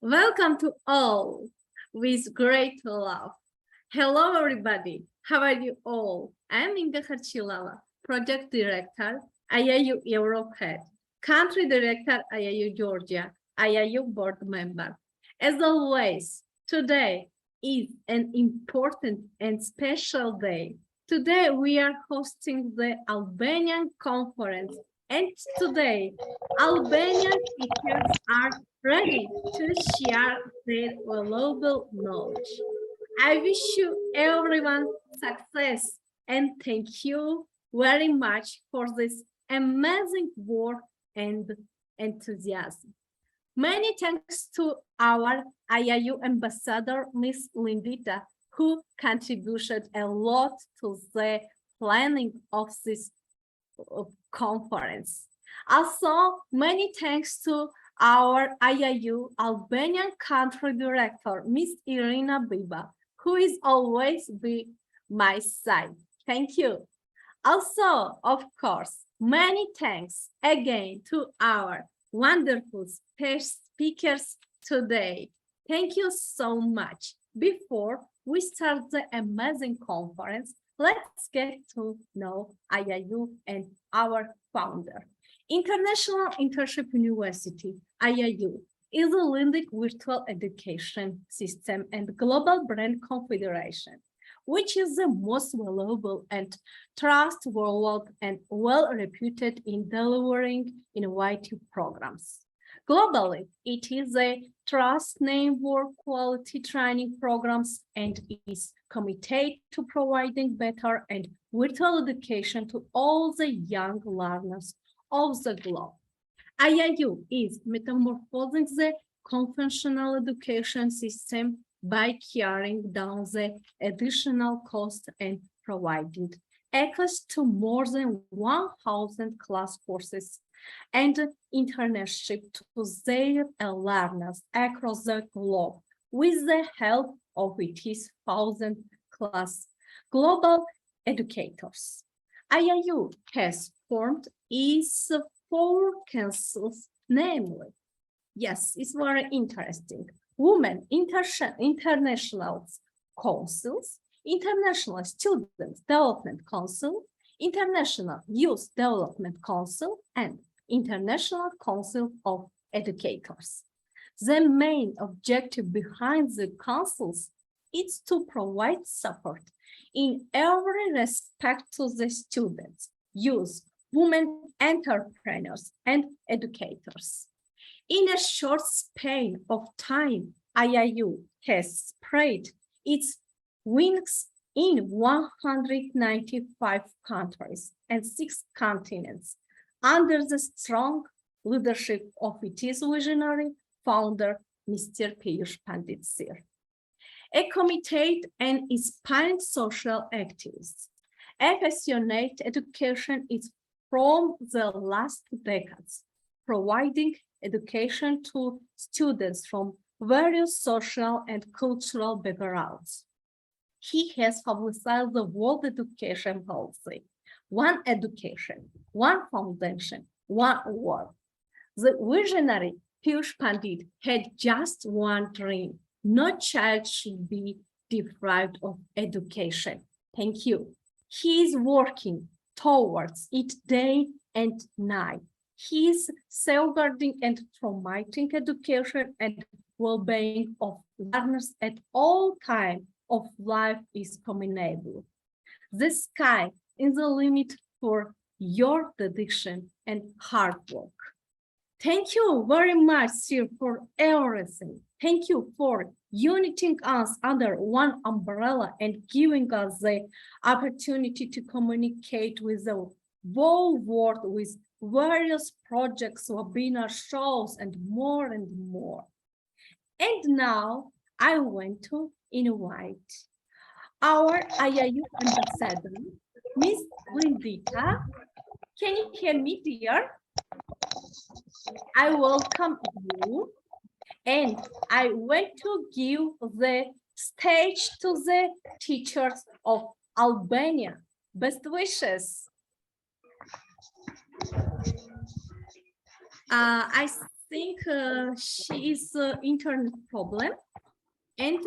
Welcome to all with great love. Hello, everybody. How are you all? I'm Inga Kharchilava, Project Director, IIU Europe Head, Country Director, IIU Georgia, IIU Board Member. As always, today is an important and special day. Today, we are hosting the Albanian conference, and today, Albanian teachers are ready to share their valuable knowledge. I wish you everyone success and thank you very much for this amazing work and enthusiasm. Many thanks to our IIU ambassador, Ms. Lindita, who contributed a lot to the planning of this conference. Also, many thanks to our IIU Albanian country director, Ms. Irina Biba, who is always by my side. Thank you. Also, of course, many thanks again to our wonderful speakers today. Thank you so much. Before we start the amazing conference, let's get to know IIU and our founder. International Internship University, IIU, is a leading virtual education system and global brand confederation, which is the most valuable and trustworthy and well-reputed in delivering innovative programs. Globally, it is a trust name for quality training programs and is committed to providing better and virtual education to all the young learners of the globe. IIU is metamorphosing the conventional education system by carrying down the additional cost and providing access to more than 1,000 class courses and internship to their learners across the globe with the help of its 1,000 class global educators. IIU has formed its 4 councils, namely, yes, it's very interesting, Women International Councils, International Student Development Council, International Youth Development Council, and International Council of Educators. The main objective behind the councils is to provide support in every respect to the students, youth, women entrepreneurs, and educators. In a short span of time, IIU has spread its wings in 195 countries and 6 continents under the strong leadership of its visionary founder, Mr. Piyush Pandit Sir. A committed and inspiring social activist. Affectionate education is from the last decades, providing education to students from various social and cultural backgrounds. He has publicized the World Education Policy, One Education, One Foundation, One World. The visionary Piyush Pandit had just one dream: no child should be deprived of education. Thank you. He is working towards it day and night. He is safeguarding and promoting education and well-being of learners at all times of life is commendable. The sky is the limit for your dedication and hard work. Thank you very much, sir, for everything. Thank you for uniting us under one umbrella and giving us the opportunity to communicate with the whole world with various projects, webinar shows, and more and more. And now I want to invite our IIU ambassador, Ms. Lindita. Can you hear me, dear? I welcome you, and I want to give the stage to the teachers of Albania. Best wishes. I think she is internet problem, and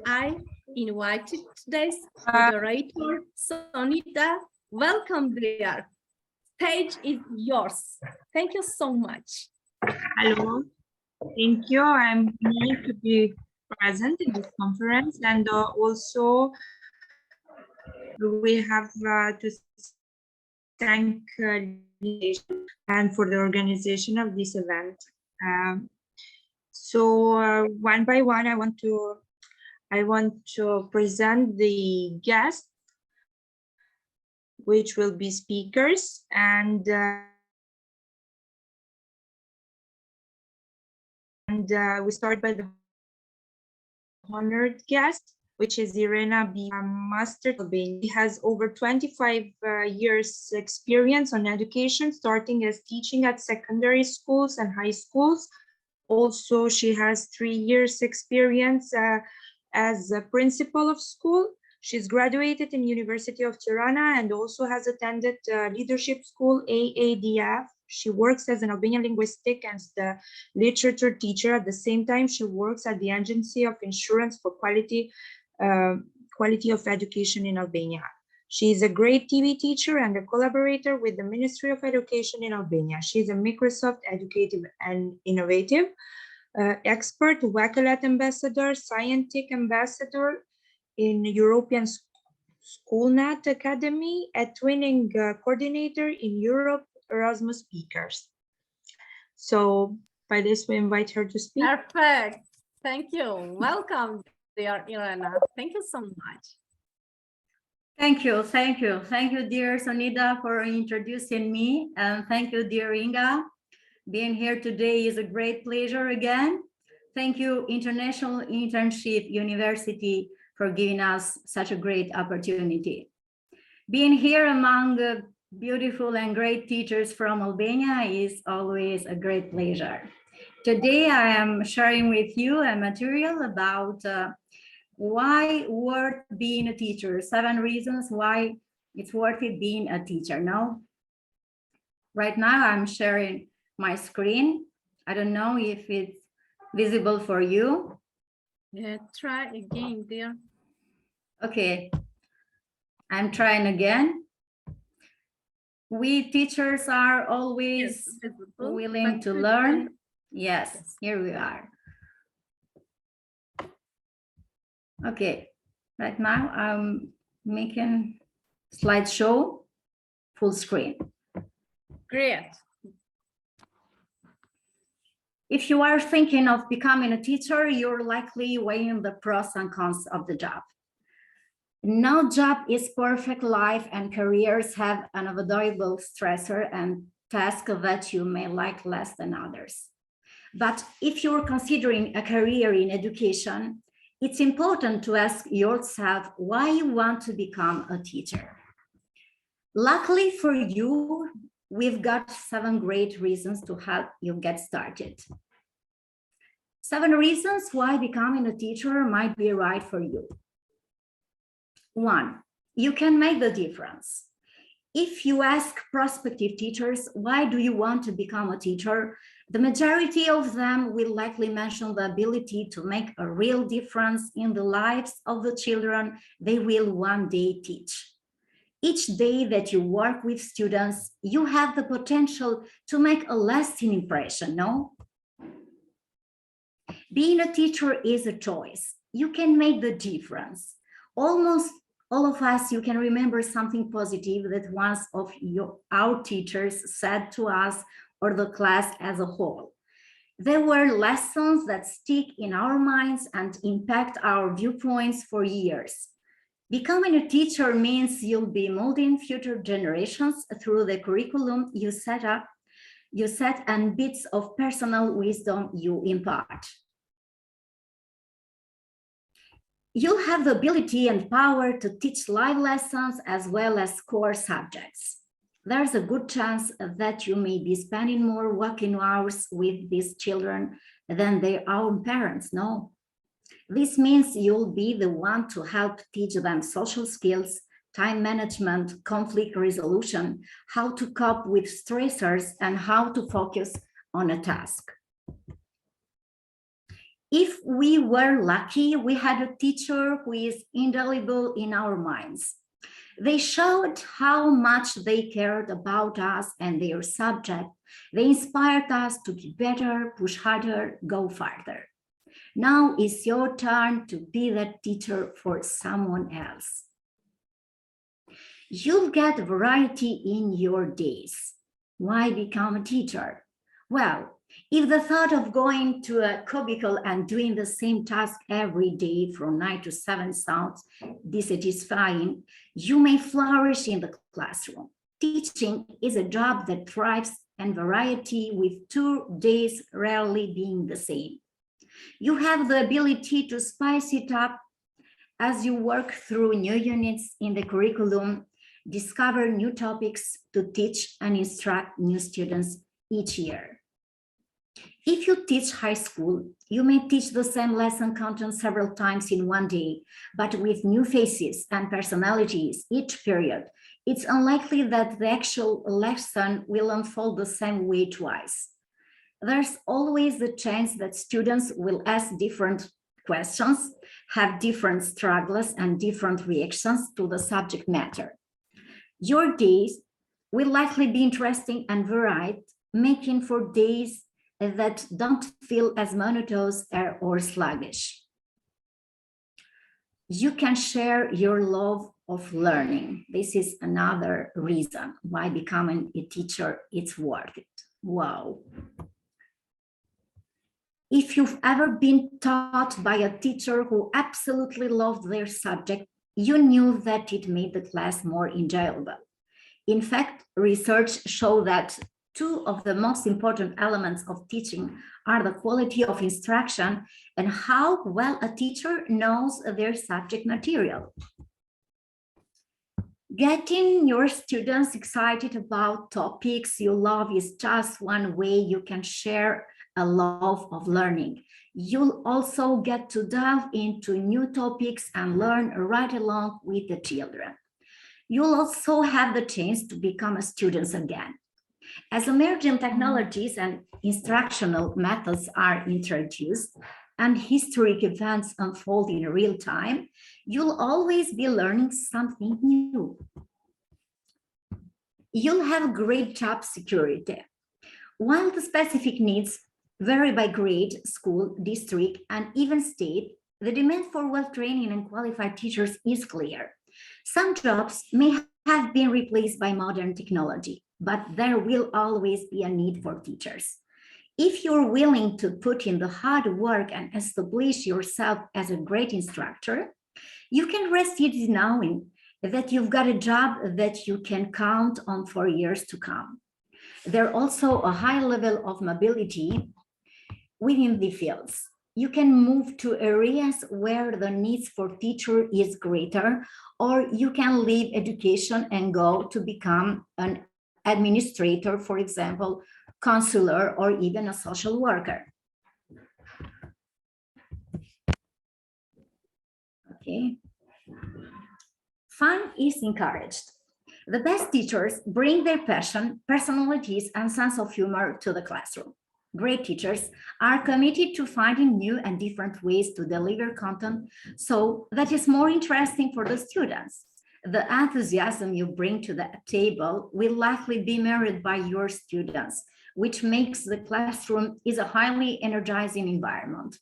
I invited today's moderator, Sonita. Welcome there. Stage is yours. Thank you so much. Hello, thank you. I'm honored to be present in this conference, and also we have to thank and for the organization of this event. So one by one, I want to present the guests, which will be speakers, and we start by the honored guest, which is Irina Biba, Master Albanian. She has over 25 years experience on education, starting as teaching at secondary schools and high schools. Also, she has 3 years experience as a principal of school. She's graduated in University of Tirana and also has attended leadership school AADF. She works as an Albanian linguistic and the literature teacher. At the same time, she works at the Agency of Insurance for Quality of Education in Albania. She is a great TV teacher and a collaborator with the Ministry of Education in Albania. She is a Microsoft Educative and Innovative expert, WACALAT ambassador, scientific ambassador in European SchoolNet Academy, a twinning coordinator in Europe Erasmus speakers. So by this, we invite her to speak. Perfect. Thank you. Welcome, dear Irina. Thank you so much. Thank you, dear Sonita, for introducing me, and thank you, dear Inga. Being here today is a great pleasure again. Thank you, International Internship University, for giving us such a great opportunity. Being here among beautiful and great teachers from Albania is always a great pleasure. Today, I am sharing with you a material about why worth being a teacher, 7 reasons why it's worth it being a teacher. Now, right now I'm sharing my screen. I don't know if it's visible for you. Yeah, try again, dear. Okay, I'm trying again. We teachers are always willing to learn. Yes, here we are. Okay, right now I'm making slideshow full screen. Great. If you are thinking of becoming a teacher, you're likely weighing the pros and cons of the job. No job is perfect. Life and careers have an unavoidable stressor and task that you may like less than others. But if you're considering a career in education, it's important to ask yourself why you want to become a teacher. Luckily for you, we've got 7 great reasons to help you get started. 7 reasons why becoming a teacher might be right for you. 1, you can make the difference. If you ask prospective teachers, why do you want to become a teacher? The majority of them will likely mention the ability to make a real difference in the lives of the children they will one day teach. Each day that you work with students, you have the potential to make a lasting impression, no? Being a teacher is a choice. You can make the difference. Almost all of us, you can remember something positive that one of our teachers said to us or the class as a whole. There were lessons that stick in our minds and impact our viewpoints for years. Becoming a teacher means you'll be molding future generations through the curriculum you set and bits of personal wisdom you impart. You have the ability and power to teach live lessons as well as core subjects. There's a good chance that you may be spending more working hours with these children than their own parents, no? This means you'll be the one to help teach them social skills, time management, conflict resolution, how to cope with stressors, and how to focus on a task. If we were lucky, we had a teacher who is indelible in our minds. They showed how much they cared about us and their subject. They inspired us to be better, push harder, go farther. Now it's your turn to be that teacher for someone else. You'll get variety in your days. Why become a teacher? Well, if the thought of going to a cubicle and doing the same task every day from 9 to 7 sounds dissatisfying, you may flourish in the classroom. Teaching is a job that thrives in variety, with 2 days rarely being the same. You have the ability to spice it up as you work through new units in the curriculum, discover new topics to teach and instruct new students each year. If you teach high school, you may teach the same lesson content several times in one day, but with new faces and personalities each period, it's unlikely that the actual lesson will unfold the same way twice. There's always the chance that students will ask different questions, have different struggles and different reactions to the subject matter. Your days will likely be interesting and varied, making for days that don't feel as monotonous or sluggish. You can share your love of learning. This is another reason why becoming a teacher is worth it. Wow. If you've ever been taught by a teacher who absolutely loved their subject, you knew that it made the class more enjoyable. In fact, research shows that 2 of the most important elements of teaching are the quality of instruction and how well a teacher knows their subject material. Getting your students excited about topics you love is just one way you can share a love of learning. You'll also get to delve into new topics and learn right along with the children. You'll also have the chance to become a student again. As emerging technologies and instructional methods are introduced and historic events unfold in real time, you'll always be learning something new. You'll have great job security. While the specific needs vary by grade, school, district, and even state, the demand for well-trained and qualified teachers is clear. Some jobs may have been replaced by modern technology, but there will always be a need for teachers. If you're willing to put in the hard work and establish yourself as a great instructor, you can rest easy knowing that you've got a job that you can count on for years to come. There's also a high level of mobility within the fields. You can move to areas where the needs for teacher is greater, or you can leave education and go to become an administrator, for example, counselor, or even a social worker. Okay. Fun is encouraged. The best teachers bring their passion, personalities, and sense of humor to the classroom. Great teachers are committed to finding new and different ways to deliver content so that it's more interesting for the students. The enthusiasm you bring to the table will likely be mirrored by your students, which makes the classroom is a highly energizing environment.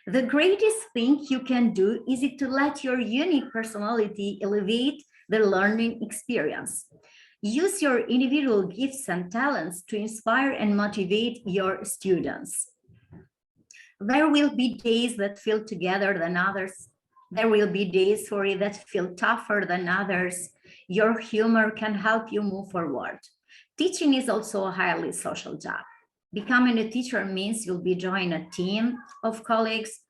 The greatest thing you can do is to let your unique personality elevate the learning experience. Use your individual gifts and talents to inspire and motivate your students. There will be days that feel together than others. There will be days that feel tougher than others. Your humor can help you move forward. Teaching is also a highly social job. Becoming a teacher means you'll be joining a team of colleagues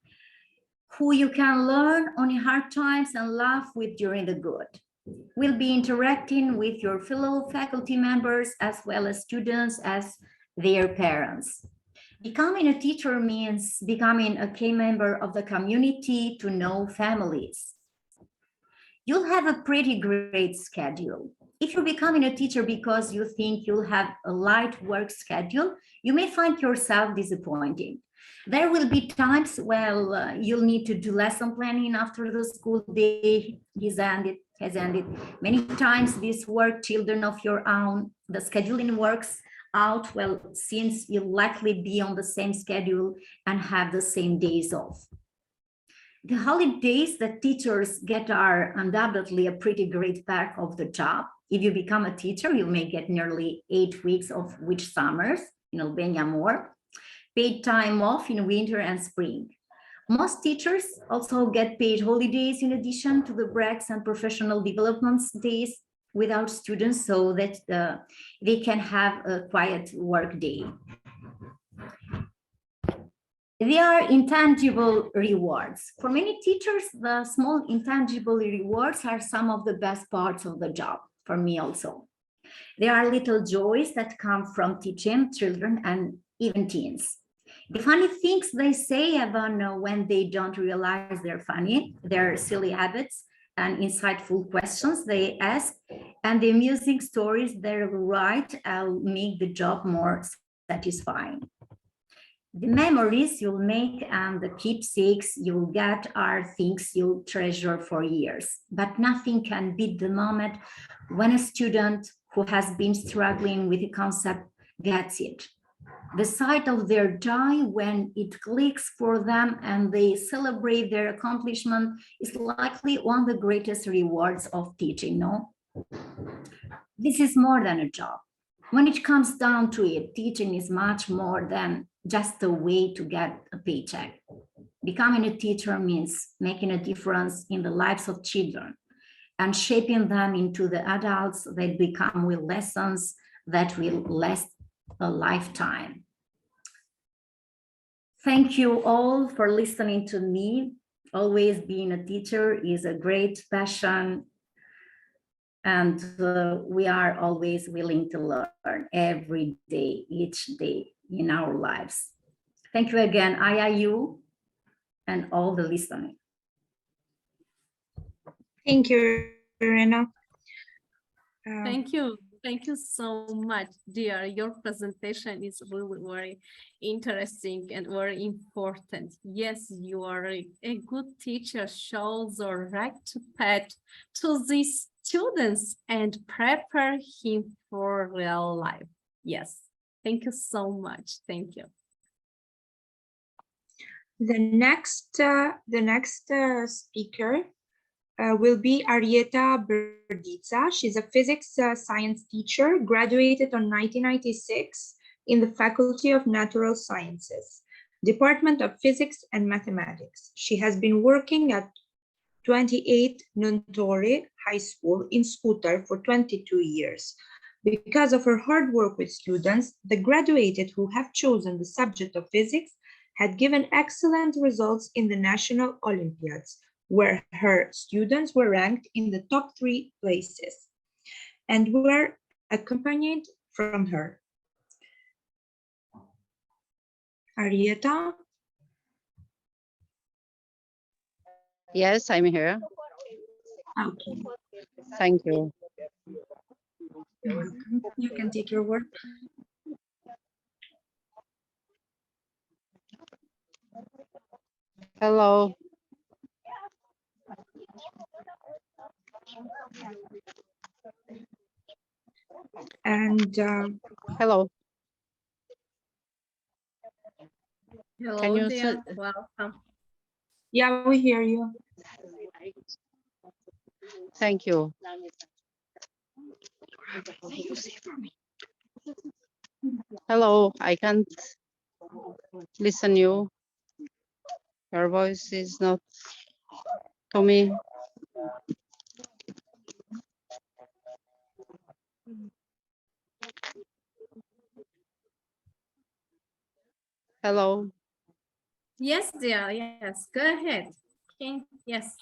who you can learn on hard times and laugh with during the good. We'll be interacting with your fellow faculty members as well as students as their parents. Becoming a teacher means becoming a key member of the community to know families. You'll have a pretty great schedule. If you're becoming a teacher because you think you'll have a light work schedule, you may find yourself disappointed. There will be times where you'll need to do lesson planning after the school day has ended. Many times this work children of your own, the scheduling works out well, since you'll likely be on the same schedule and have the same days off. The holidays that teachers get are undoubtedly a pretty great perk of the job. If you become a teacher, you may get nearly 8 weeks of which summers, in Albania more, paid time off in winter and spring. Most teachers also get paid holidays in addition to the breaks and professional development days without students, so that they can have a quiet work day. They are intangible rewards. For many teachers, the small intangible rewards are some of the best parts of the job, for me also. There are little joys that come from teaching children and even teens. The funny things they say, even when they don't realize they're funny, their silly habits and insightful questions they ask, and the amusing stories they write make the job more satisfying. The memories you'll make and the keepsakes you'll get are things you'll treasure for years, but nothing can beat the moment when a student who has been struggling with a concept gets it. The sight of their joy when it clicks for them and they celebrate their accomplishment is likely one of the greatest rewards of teaching, no? This is more than a job. When it comes down to it, teaching is much more than just a way to get a paycheck. Becoming a teacher means making a difference in the lives of children and shaping them into the adults they become with lessons that will last a lifetime. Thank you all for listening to me. Always being a teacher is a great passion, and we are always willing to learn every day, each day in our lives. Thank you again, IIU, and all the listening. Thank you, Irena. Thank you. Thank you so much, dear. Your presentation is really very interesting and very important. Yes, you are a good teacher, shows the right path to these students and prepare him for real life. Yes, thank you so much. Thank you. The next speaker will be Arieta Berdica. She's a physics science teacher, graduated in 1996 in the Faculty of Natural Sciences, Department of Physics and Mathematics. She has been working at 28 Nuntore High School in Scooter for 22 years. Because of her hard work with students, the graduates who have chosen the subject of physics had given excellent results in the national Olympiads, where her students were ranked in the top 3 places and were accompanied from her. Arieta? Yes, I'm here. Okay. Thank you. You're welcome. You can take your work. Hello. And Hello. Hello, Can you dear. Welcome. yeah, we hear you. Thank you. Hello, I can't listen you. Your voice is not to me. Hello. Yes, dear. Yes, go ahead. Yes.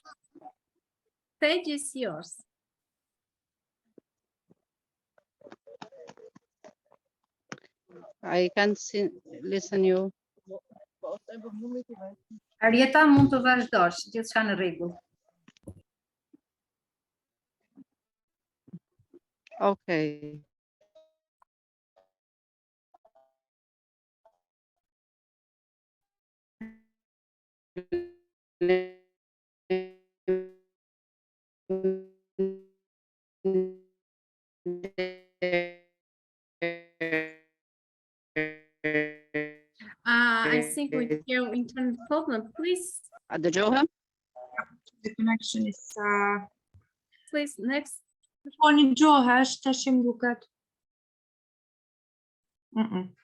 Stage is yours. I can't listen you. Arieta, mund të vazhdosh, gjithçka në rregull. Okay. I think we hear internet problem. Please, أدجوها The connection is please, next. on Johash Tashim Bukat.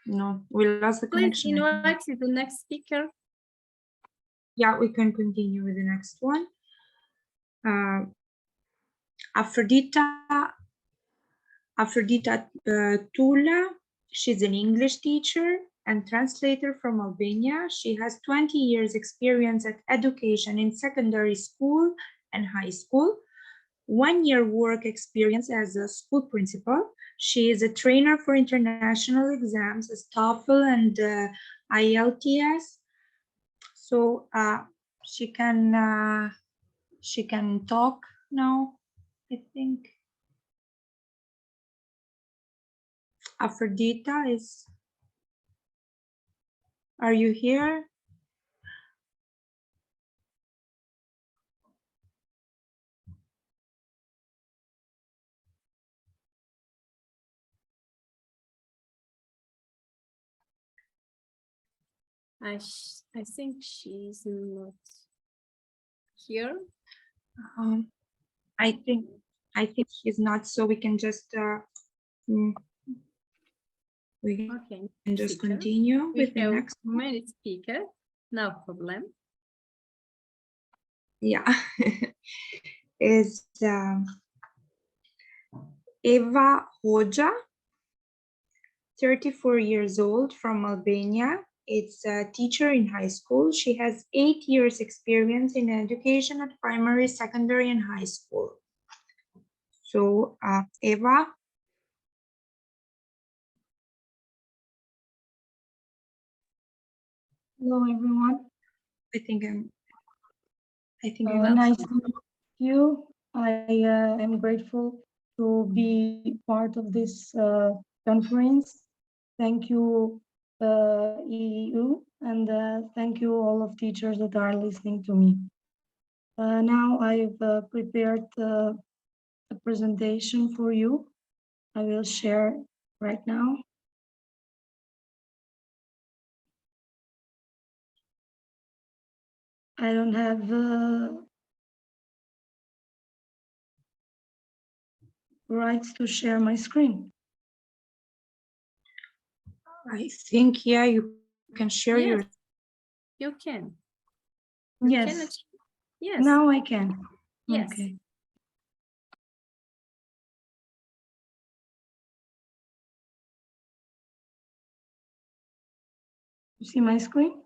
No, we lost the Please connection. I think. invite the next speaker. Yeah, we can continue with the next one. Aphrodita Tula, she's an English teacher and translator from Albania. She has 20 years experience at education in secondary school and high school. 1 year work experience as a school principal. She is a trainer for international exams as TOEFL and IELTS. So she can talk now, I think. Aphrodita is, are you here? I think she's not here. I think she's not, so we can just Okay. can just speaker. continue We with the have next one. many speakers. No problem. Yeah. Is Eva Hoja, 34 years old, from Albania. It's a teacher in high school. She has 8 years experience in education at primary, secondary, and high school. So Eva. Hello, everyone. I think Nice to meet you. I am grateful to be part of this conference. Thank you, IIU, and thank you all of teachers that are listening to me. Now I've prepared a presentation for you. I will share right now. I don't have rights to share my screen. I think, yeah, you can share Yes, your. you can. Yes. Yes. Now I can. Yes. Okay. You see my screen?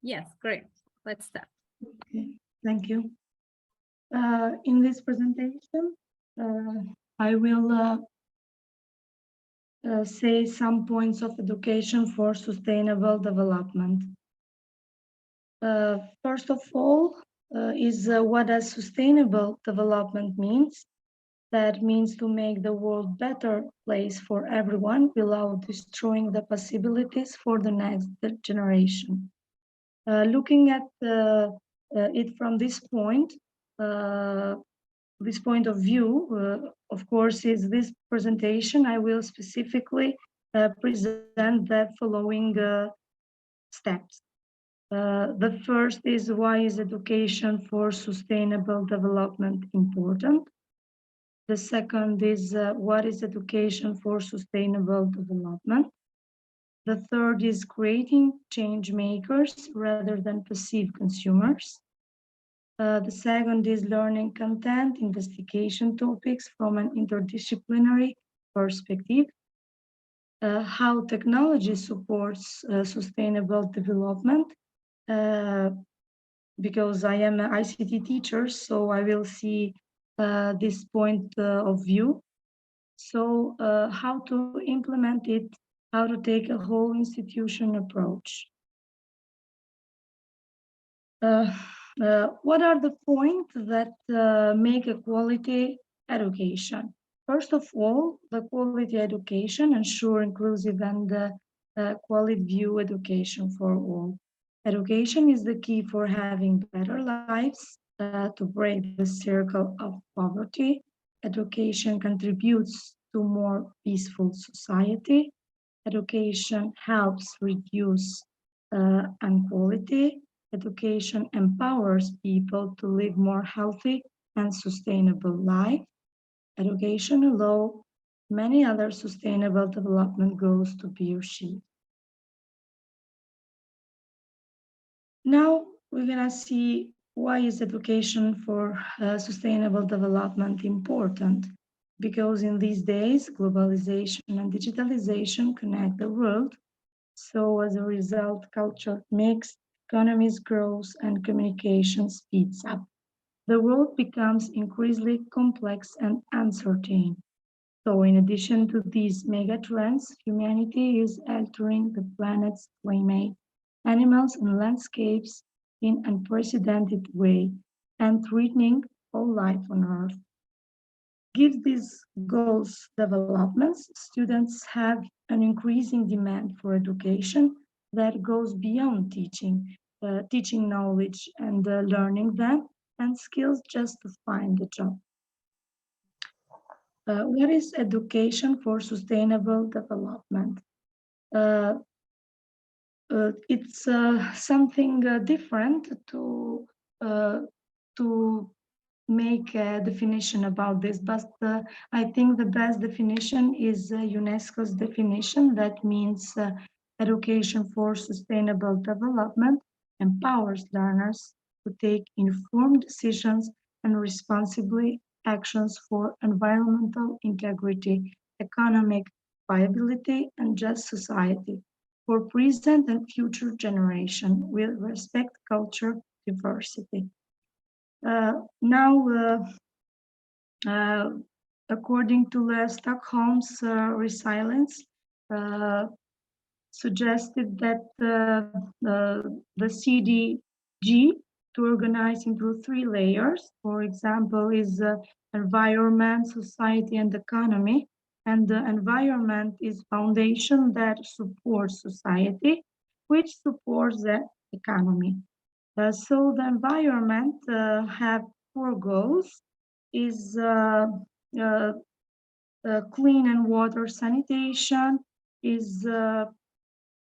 Yes, great. Let's start. Okay, thank you. In this presentation, I will say some points of education for sustainable development. First of all, is what does sustainable development means? That means to make the world better place for everyone without destroying the possibilities for the next generation. Looking at it from this point of view, of course, is this presentation. I will specifically present the following steps. The first is, why is education for sustainable development important? The second is, what is education for sustainable development? The third is creating change makers rather than passive consumers. The second is learning content, investigation topics from an interdisciplinary perspective. How technology supports sustainable development. Because I am an ICT teacher, so I will see this point of view. So how to implement it, how to take a whole institution approach. What are the points that make a quality education? First of all, the quality education ensure inclusive and quality view education for all. Education is the key for having better lives, to break the circle of poverty. Education contributes to more peaceful society. Education helps reduce inequality. Education empowers people to live more healthy and sustainable life. Education allows many other sustainable development goals to be achieved. Now we're gonna see why is education for sustainable development important? Because in these days, globalization and digitalization connect the world. So as a result, culture mix, economies grows, and communication speeds up. The world becomes increasingly complex and uncertain. So in addition to these mega trends, humanity is altering the planet's climate, animals and landscapes in unprecedented way and threatening all life on Earth. Given these goals developments, students have an increasing demand for education that goes beyond teaching knowledge and learning them and skills just to find a job. What is education for sustainable development? Uh, it's something different to make a definition about this, but I think the best definition is UNESCO's definition. That means education for sustainable development empowers learners to take informed decisions and responsibly actions for environmental integrity, economic viability, and just society for present and future generation will respect culture diversity. Now, according to Stockholm's resilience, uh, suggested that the CDG to organize into 3 layers, for example, is environment, society, and economy. And the environment is foundation that supports society, which supports the economy. So the environment have 4 goals: is clean and water sanitation, is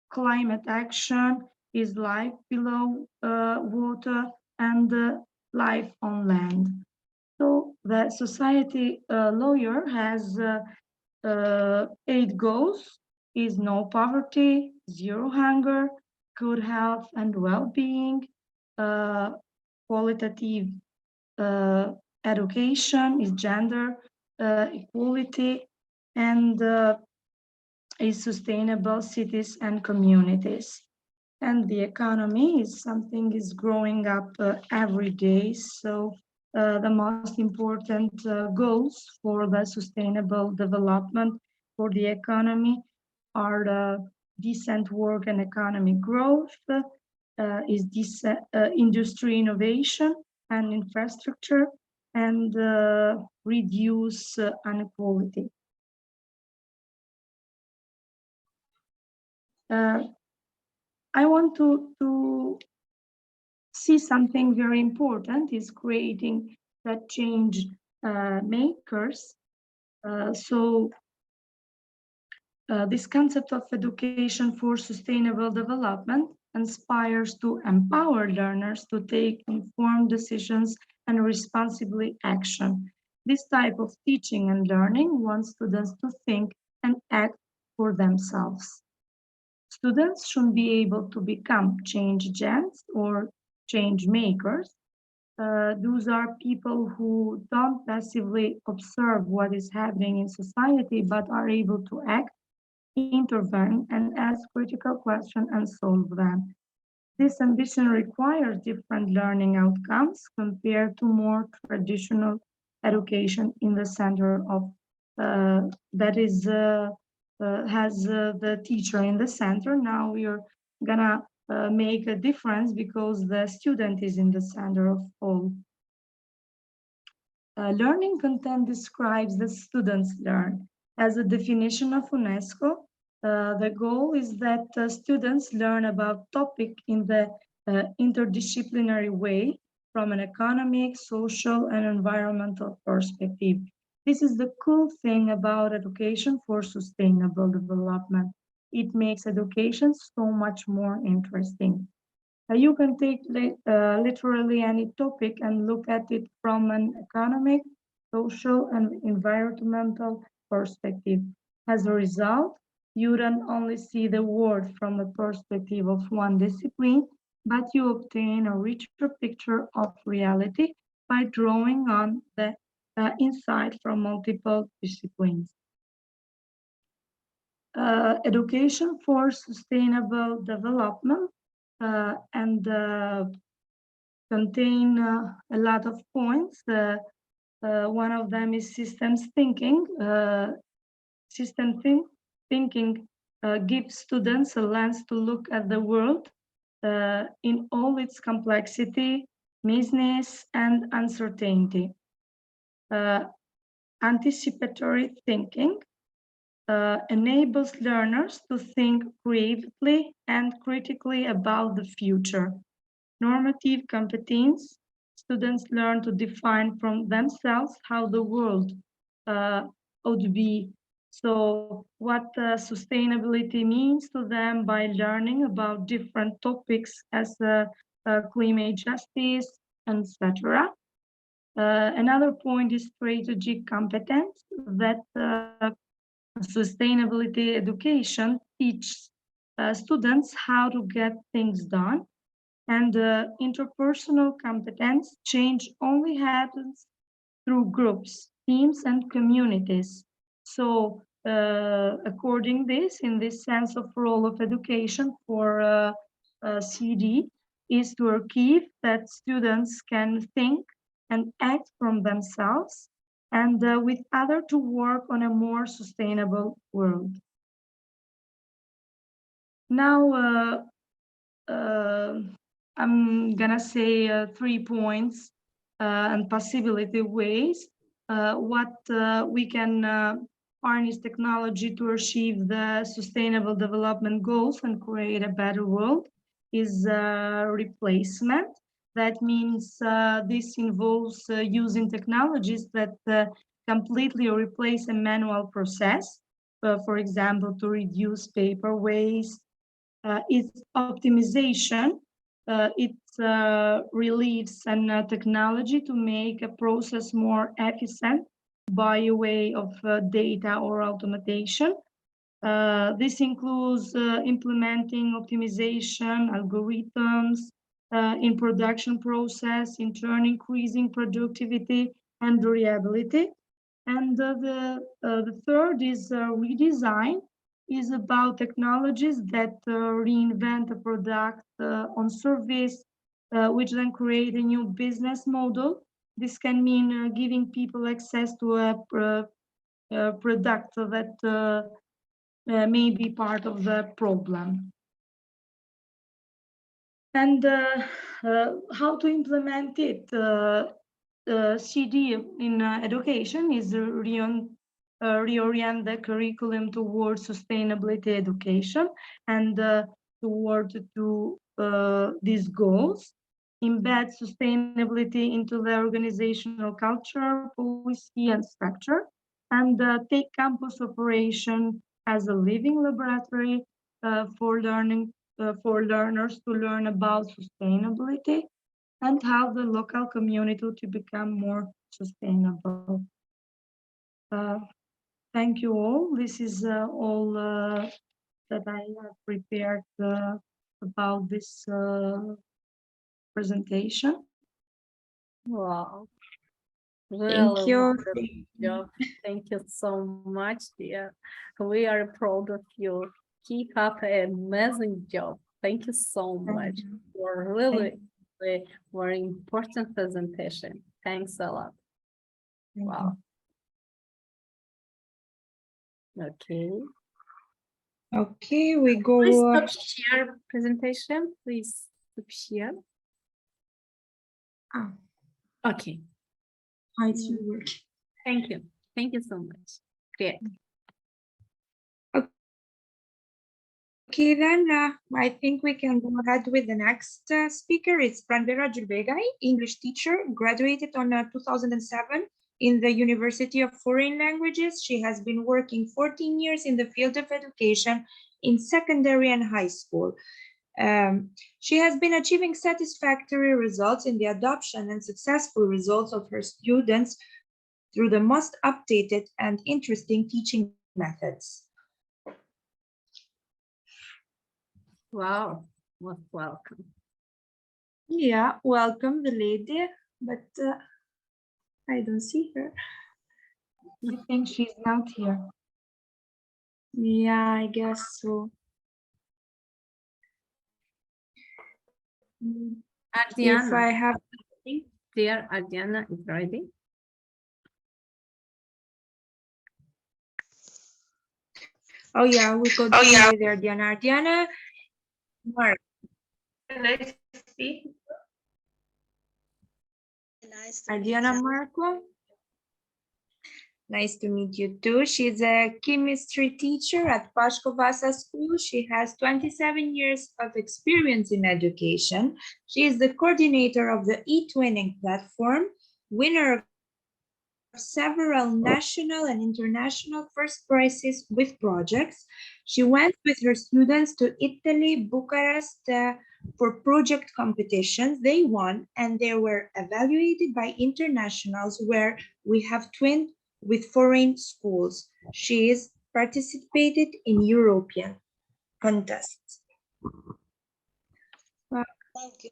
climate action, is life below water, and life on land. So the society lawyer has 8 goals: is no poverty, 0 hunger, good health and well-being, qualitative education, is gender equality, and is sustainable cities and communities. And the economy is something is growing up every day. So the most important goals for the sustainable development for the economy are decent work and economic growth, is this industry innovation and infrastructure, and reduce inequality. I want to see something very important is creating that change makers. So this concept of education for sustainable development inspires to empower learners to take informed decisions and responsibly action. This type of teaching and learning wants students to think and act for themselves. Students should be able to become change agents or change makers. Those are people who don't passively observe what is happening in society, but are able to act, intervene, and ask critical questions and solve them. This ambition requires different learning outcomes compared to more traditional education in the center of that is has the teacher in the center. Now we are gonna make a difference because the student is in the center of all. Learning content describes the students learn. As a definition of UNESCO, the goal is that students learn about topic in the interdisciplinary way from an economic, social, and environmental perspective. This is the cool thing about education for sustainable development. It makes education so much more interesting. You can take literally any topic and look at it from an economic, social, and environmental perspective. As a result, you don't only see the world from the perspective of one discipline, but you obtain a richer picture of reality by drawing on the insight from multiple disciplines. Education for sustainable development and contain a lot of points. One of them is systems thinking. Thinking gives students a lens to look at the world in all its complexity, messiness, and uncertainty. Anticipatory thinking enables learners to think creatively and critically about the future. Normative competence, students learn to define from themselves how the world ought to be. So what sustainability means to them by learning about different topics as climate justice, etc. Another point is strategic competence that sustainability education teaches students how to get things done, and interpersonal competence change only happens through groups, teams, and communities. So according this, in this sense of role of education for CD is to achieve that students can think and act from themselves and with others to work on a more sustainable world. Now, I'm gonna say 3 points and possibility ways what we can harness technology to achieve the sustainable development goals and create a better world is replacement. That means this involves using technologies that completely replace a manual process, for example, to reduce paper waste. It's optimization. It relieves an technology to make a process more efficient by way of data or automation. This includes implementing optimization algorithms in production process, in turn increasing productivity and reliability. And the third is redesign, is about technologies that reinvent a product on service, which then create a new business model. This can mean giving people access to a product that may be part of the problem. And how to implement it? CD in education is reorient the curriculum towards sustainability education and toward to these goals, embed sustainability into the organizational culture, policy, and structure, and take campus operation as a living laboratory for learners to learn about sustainability and how the local community to become more sustainable. Thank you all. This is all that I have prepared about this presentation. Wow. Thank Really you. wonderful job. Thank you so much, dear. We are proud of you. Keep up an amazing job. Thank you so much for really very important presentation. Thanks a lot. Wow. Okay. Okay, we go. Please stop share presentation. Please stop share. Okay. It's work. Thank you. Thank you so much. Great. Okay, then I think we can go ahead with the next speaker. It's Pranvera Julbegai, English teacher, graduated on 2007 in the University of Foreign Languages. She has been working 14 years in the field of education in secondary and high school. She has been achieving satisfactory results in the adoption and successful results of her students through the most updated and interesting teaching methods. Wow, most welcome. Yeah, welcome the lady, but I don't see her. I think she's not here. Yeah, I guess so. If Adriana, I have, dear Adriana is ready. oh yeah, we continue with Diana. Diana, Mark. Nice to see. Nice to meet Diana you. Marco. Nice to meet you too. She's a chemistry teacher at Pashkovasa School. She has 27 years of experience in education. She is the coordinator of the e-twinning platform, winner of several national and international first prizes with projects. She went with her students to Italy, Bucharest for project competitions. They won and they were evaluated by internationals where we have twinned with foreign schools. She has participated in European contests. Thank you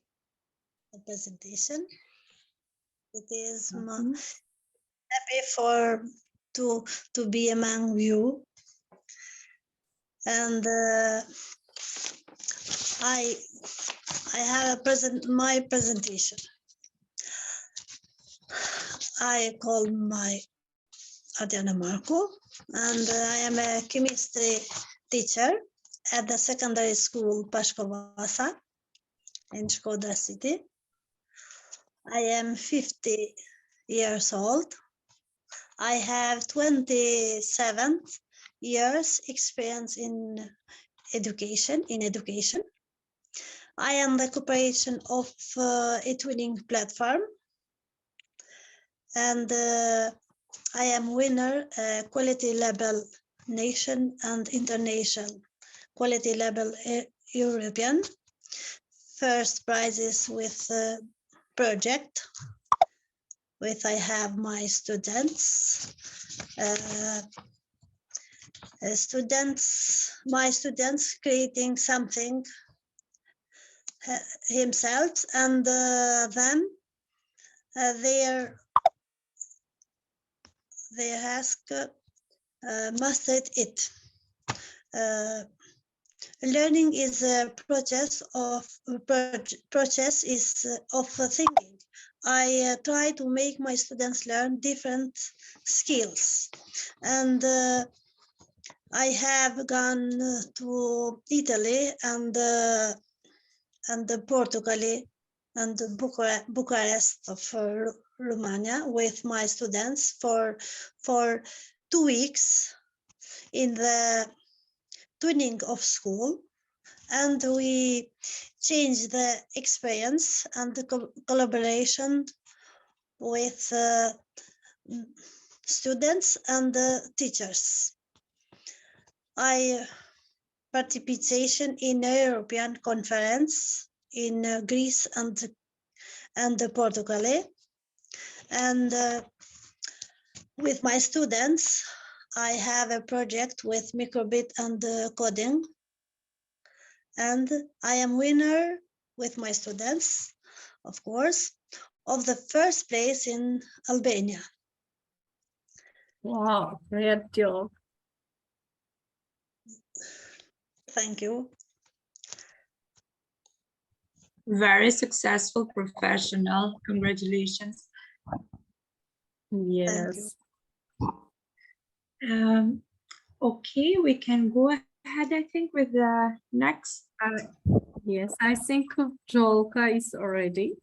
for the presentation. It is happy to be among you, and I have my presentation. I call my Adriana Marco, and I am a chemistry teacher at the secondary school Pashkovasa in Shkodra city. I am 50 years old. I have 27 years experience in education. I am the cooperation of e-twinning platform, and I am winner quality label nation and international quality label European first prizes with project with I have my students. My students creating something himself, and then they ask mastered it. Learning is a process of thinking. I try to make my students learn different skills, and I have gone to Italy and Portugal and Bucharest of Romania with my students for 2 weeks in the twinning of school, and we changed the experience and the collaboration with students and teachers. I participation in a European conference in Greece and Portugal, and with my students I have a project with microbit and coding, and I am winner with my students, of course, of the first place in Albania. Wow, great job. Thank you. Very successful professional. Congratulations. Yes. Okay, we can go ahead, I think, with the next. Yes, I think Jolka is already.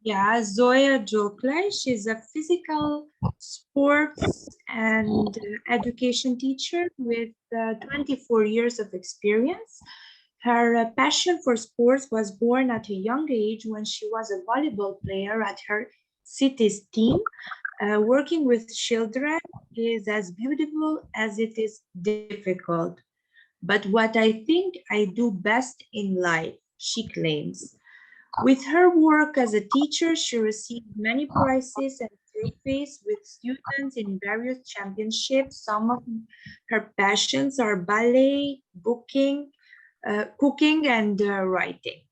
Yeah, Zoya Joklai, she's a physical sports and education teacher with 24 years of experience. Her passion for sports was born at a young age when she was a volleyball player at her city's team. Working with children is as beautiful as it is difficult. But what I think I do best in life, she claims. With her work as a teacher, she received many prizes and trophies with students in various championships. Some of her passions are ballet, cooking, and writing.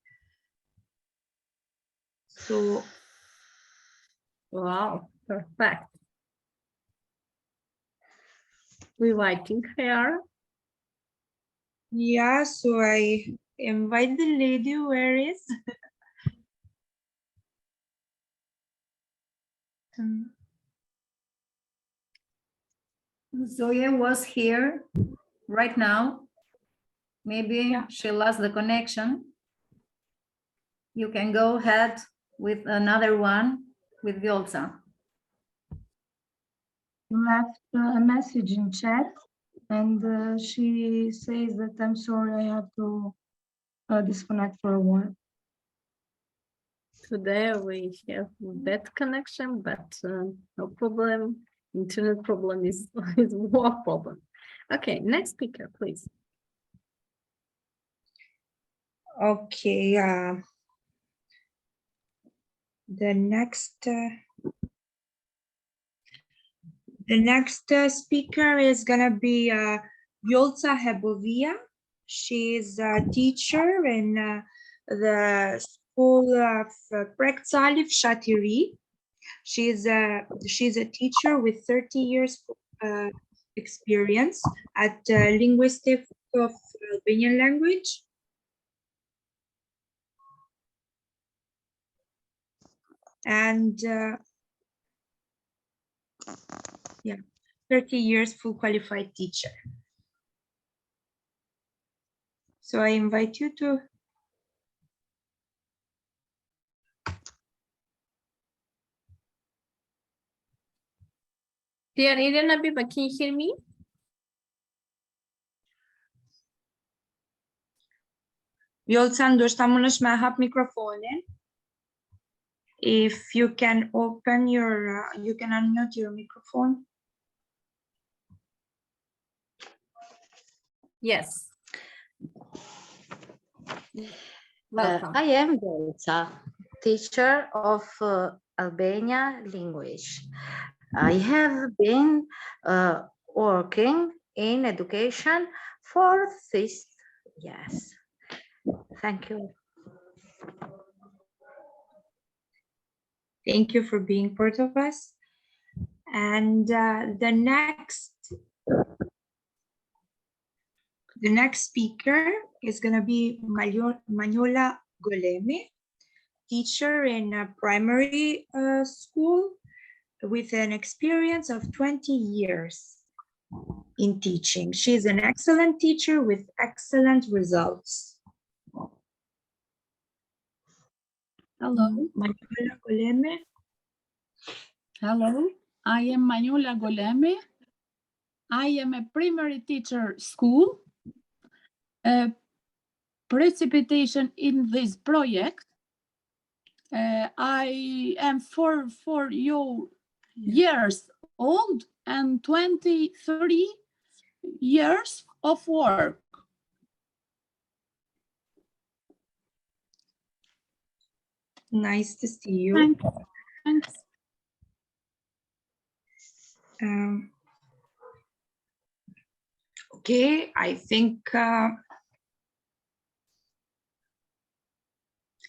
So, Wow, perfect. Rewriting her. yeah, so I invite the lady, where is? Zoya was here right now. Maybe she lost the connection. You can go ahead with another one with Vyolza. Left a message in chat, and she says that I'm sorry, I have to disconnect for a while. Today we have bad connection, but no problem. Internet problem is more problem. Okay, next speaker, please. Okay, the next speaker is gonna be Vyolza Hebovia. She's a teacher in the school of Prektsali Shatiri. She's a teacher with 30 years experience at linguistics of Albanian language. And yeah, 30 years full qualified teacher. So I invite you to. Dear Irina Biba, can you hear me? Vyolza, ndoshta mundesh me hap mikrofonin. If you can open your, you can unmute your microphone. Yes. Welcome. I am Dolca, teacher of Albanian language. I have been working in education for 6 years. Thank you. Thank you for being part of us. And the next speaker is going to be Maniola Goleme, teacher in a primary school with an experience of 20 years in teaching. She's an excellent teacher with excellent results. Hello. Maniola Goleme. Hello. I am Maniola Goleme. I am a primary teacher school. Precipitation in this project. I am 4 years old and 30 years of work. Nice to see you. Thanks. Okay, I think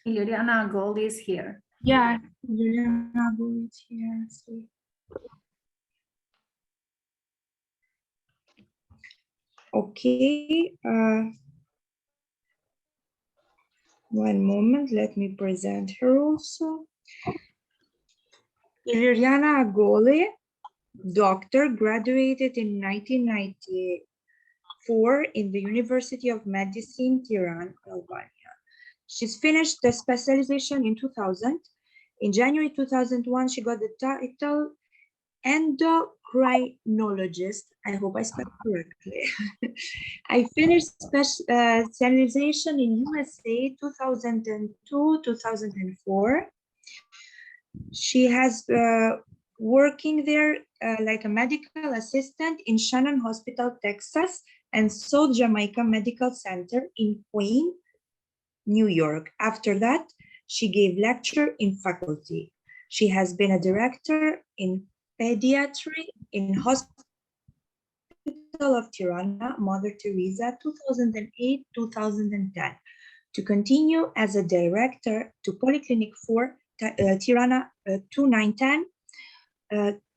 Illyriana Gold is here. yeah, Illyriana Gold is here. So. Okay, one moment, let me present her also. Illyriana Agole, doctor, graduated in 1994 in the University of Medicine, Tirana, Albania. She's finished the specialization in 2000 In January 2001, she got the title endocrinologist. I hope I spelled correctly. I finished specialization in USA 2002-2004. She has working there like a medical assistant in Shannon Hospital, Texas, and South Jamaica Medical Center in Queen, New York. After that, she gave lecture in faculty. She has been a director in pediatry in Hospital of Tirana, Mother Teresa, 2008-2010. To continue as a director to Polyclinic 4, Tirana 2910,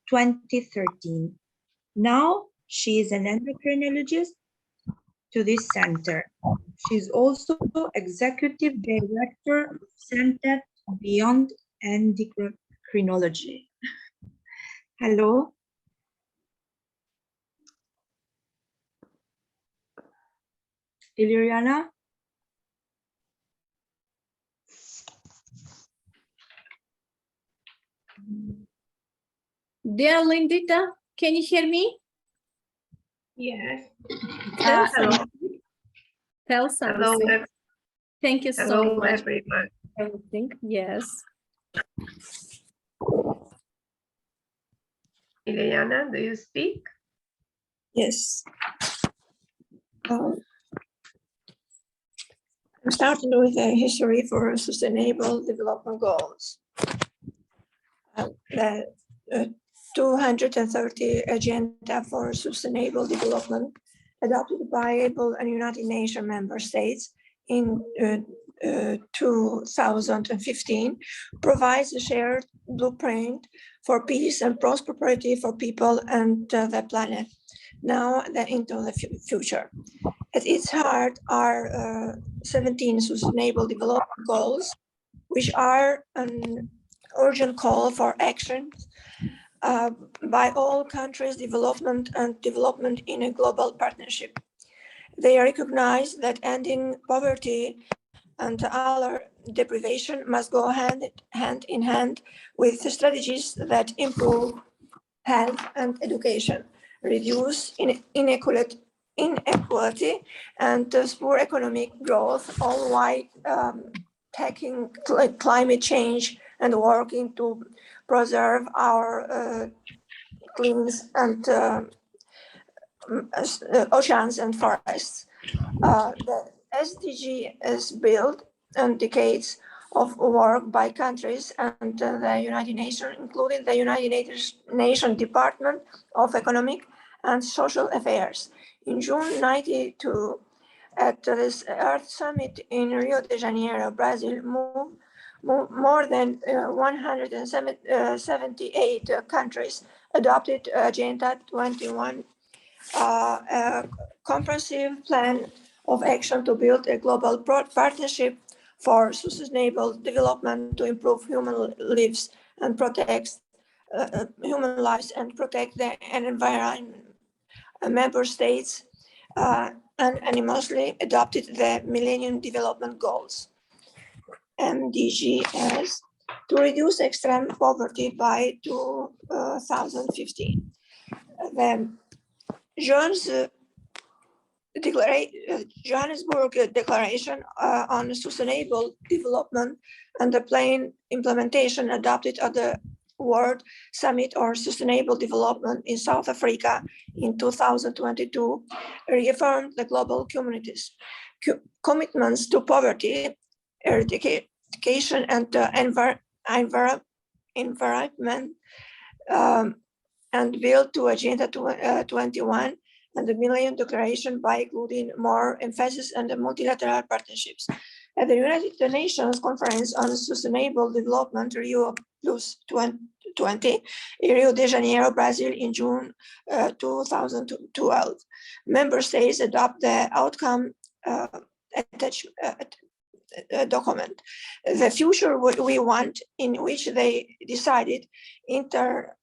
2013. Now she is an endocrinologist to this center. She's also executive director of Center Beyond Endocrinology. Hello. Illyriana? Dear Lindita, can you hear me? Yes. Tell Hello. something. Tell something. Hello. Thank you so Hello, much. everyone. Everything. Yes. Ileana, do you speak? Yes. I'm starting with a history for Sustainable Development Goals. The 230 Agenda for Sustainable Development, adopted by able and United Nations member states in 2015, provides a shared blueprint for peace and prosperity for people and the planet, now and into the future. At its heart are 17 Sustainable Development Goals, which are an urgent call for action by all countries' development in a global partnership. They recognize that ending poverty and other deprivation must go hand in hand with the strategies that improve health and education, reduce inequality, and spur economic growth, all while tackling climate change and working to preserve our clean and oceans and forests. The SDG is built on decades of work by countries and the United Nations, including the United Nations Department of Economic and Social Affairs. In June 92, at this Earth Summit in Rio de Janeiro, Brazil, more than 178 countries adopted Agenda 21, a comprehensive plan of action to build a global partnership for sustainable development to improve human lives and protect human lives and protect the environment. Member states unanimously adopted the Millennium Development Goals, MDGs, to reduce extreme poverty by 2015. The Johannesburg Declaration on Sustainable Development and the plain implementation adopted at the World Summit on Sustainable Development in South Africa in 2022 reaffirmed the global community's commitments to poverty, eradication, and environment, and built to Agenda 21 and the Millennium Declaration by including more emphasis on the multilateral partnerships. At the United Nations Conference on Sustainable Development, Rio Plus 20, in Rio de Janeiro, Brazil, in June 2012, member states adopt the outcome document, the future we want, in which they decided inter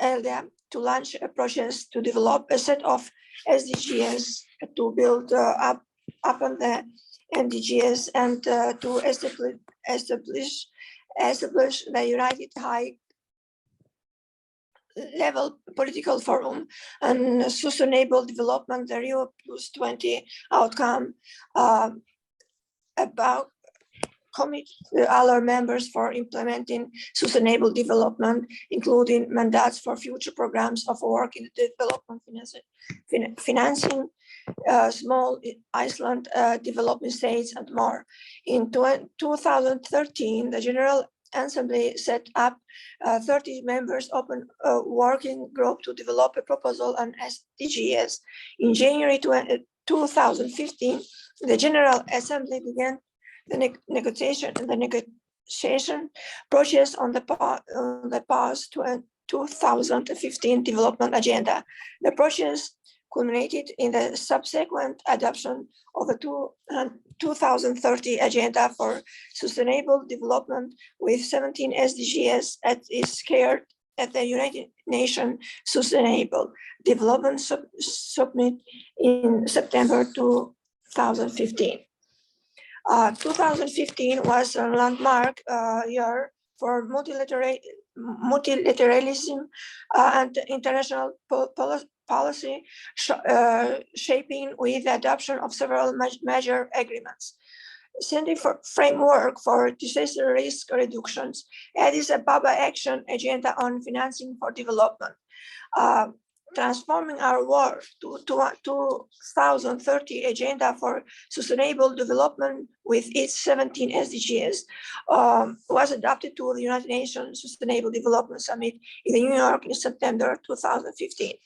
alia to launch a process to develop a set of SDGs to build up on the MDGs and to establish established the United High Level Political Forum on Sustainable Development, the Rio Plus 20 outcome, about commit all our members for implementing sustainable development, including mandates for future programs of work in development financing, small Iceland developing states, and more. In 2013, the General Assembly set up 30 members open working group to develop a proposal on SDGs. In January 2015, the General Assembly began the negotiation process on the past 2015 development agenda. The process culminated in the subsequent adoption of the 2030 agenda for sustainable development with 17 SDGs at the United Nations Sustainable Development Summit in September 2015. 2015 was a landmark year for multilateralism and international policy shaping with the adoption of several major agreements. Setting for framework for disaster risk reductions, Addis Ababa Action Agenda on Financing for Development, transforming our work to 2030 agenda for sustainable development with its 17 SDGs was adopted to the United Nations Sustainable Development Summit in New York in September 2015.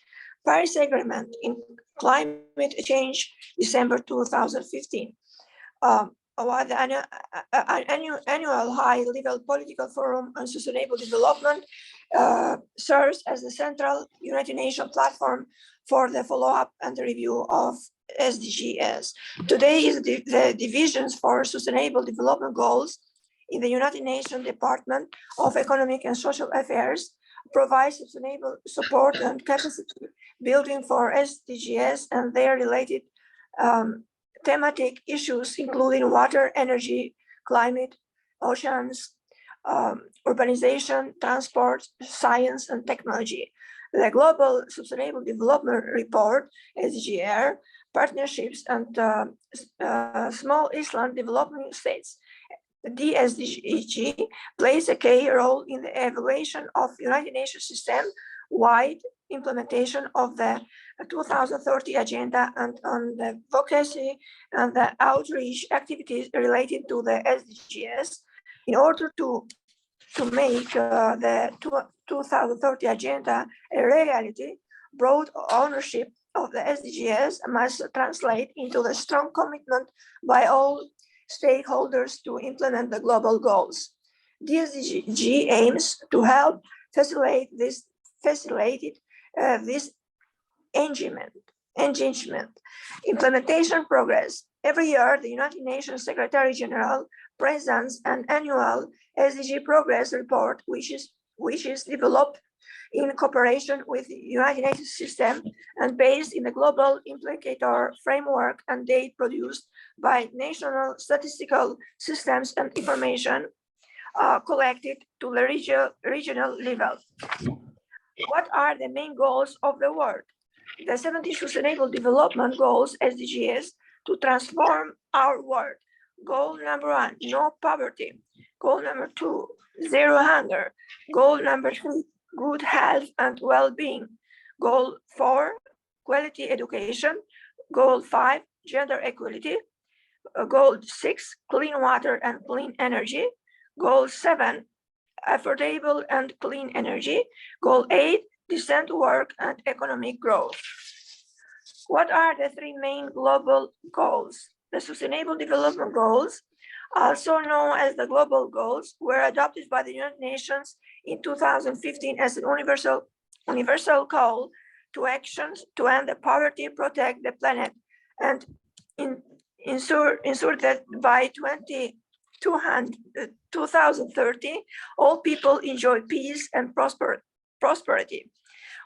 Paris Agreement in Climate Change, December 2015. While the annual high-level political forum on sustainable development serves as the central United Nations platform for the follow-up and the review of SDGs. Today is the divisions for sustainable development goals in the United Nations Department of Economic and Social Affairs provides sustainable support and capacity building for SDGs and their related thematic issues, including water, energy, climate, oceans, urbanization, transport, science, and technology. The Global Sustainable Development Report, SDGR, partnerships and small island developing states. The SDG plays a key role in the evaluation of United Nations system-wide implementation of the 2030 agenda and on the advocacy and the outreach activities related to the SDGs in order to make the 2030 agenda a reality. Broad ownership of the SDGs must translate into the strong commitment by all stakeholders to implement the global goals. The SDG aims to help facilitate this engagement, implementation progress. Every year, the United Nations Secretary General presents an annual SDG progress report, which is developed in cooperation with the United Nations system and based in the global implicator framework and data produced by national statistical systems and information collected to the regional level. What are the main goals of the world? The 17 Sustainable Development Goals, SDGs, to transform our world. Goal number 1, no poverty. Goal number 2, zero hunger. Goal number 3, good health and well-being. Goal 4, quality education. Goal 5, gender equality. Goal 6, clean water and clean energy. Goal 7, affordable and clean energy. Goal 8, decent work and economic growth. What are the 3 main global goals? The Sustainable Development Goals, also known as the Global Goals, were adopted by the United Nations in 2015 as an universal call to actions to end the poverty, protect the planet, and ensure that by 2030, all people enjoy peace and prosperity.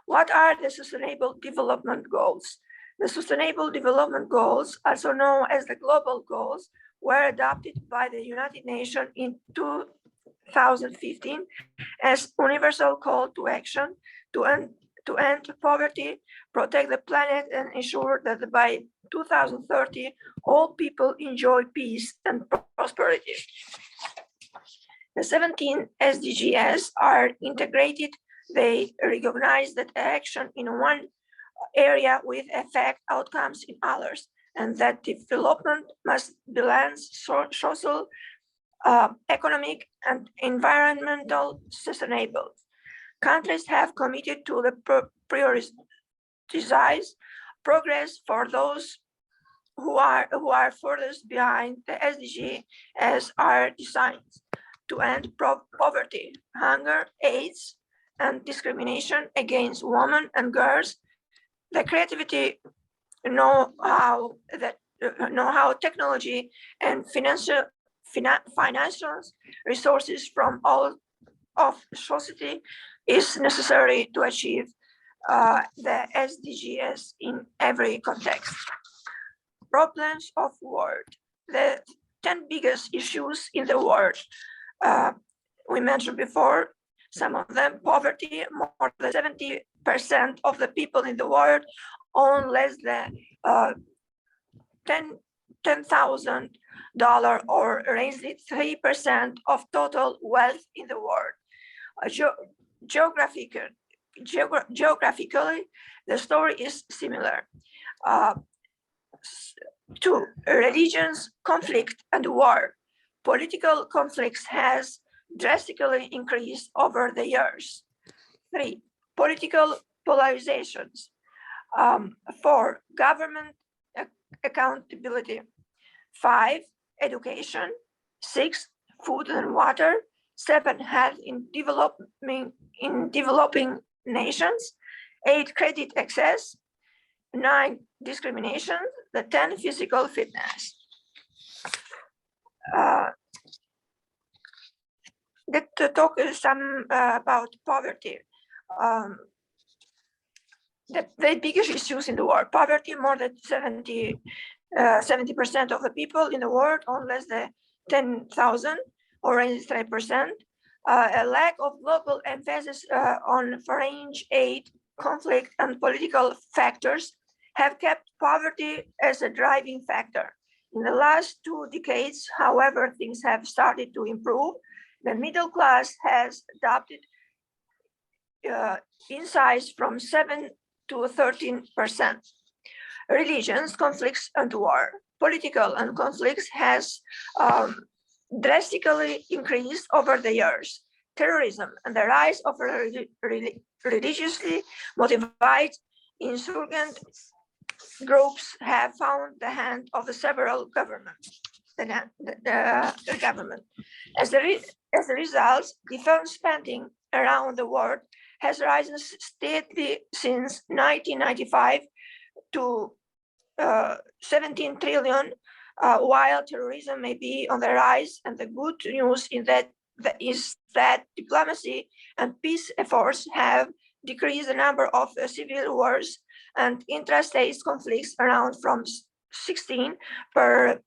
What are the Sustainable Development Goals? The Sustainable Development Goals, also known as the Global Goals, were adopted by the United Nations in 2015 as universal call to action to end poverty, protect the planet, and ensure that by 2030, all people enjoy peace and prosperity. The 17 SDGs are integrated. They recognize that action in one area will affect outcomes in others, and that development must balance social, economic, and environmental sustainable. Countries have committed to the prioritize progress for those who are furthest behind the SDG as are designed to end poverty, hunger, AIDS, and discrimination against women and girls. The creativity, know-how, technology, and financial resources from all of society is necessary to achieve the SDGs in every context. Problems of world. The 10 biggest issues in the world. We mentioned before some of them: poverty. More than 70% of the people in the world own less than $10,000 or raised 3% of total wealth in the world. Geographically, the story is similar. 2. Religions, conflict, and war. Political conflicts has drastically increased over the years. 3. Political polarizations. 4. Government accountability. 5. Education. 6. Food and water. 7. Health in developing nations. 8. Credit access. 9. Discrimination. The 10. Physical fitness. Let's talk some about poverty. The biggest issues in the world: poverty. More than 70% of the people in the world own less than 10,000 or 3%. A lack of global emphasis on foreign aid, conflict, and political factors have kept poverty as a driving factor. In the last 2 decades, however, things have started to improve. The middle class has adopted in size from 7 to 13%. Religions, conflicts, and war. Political and conflicts has drastically increased over the years. Terrorism and the rise of religiously motivated insurgent groups have found the hand of the several governments. The government. As a result, defense spending around the world has risen steadily since 1995 to 17 trillion, while terrorism may be on the rise. And the good news is that diplomacy and peace efforts have decreased the number of civil wars and intrastate conflicts around from 16 per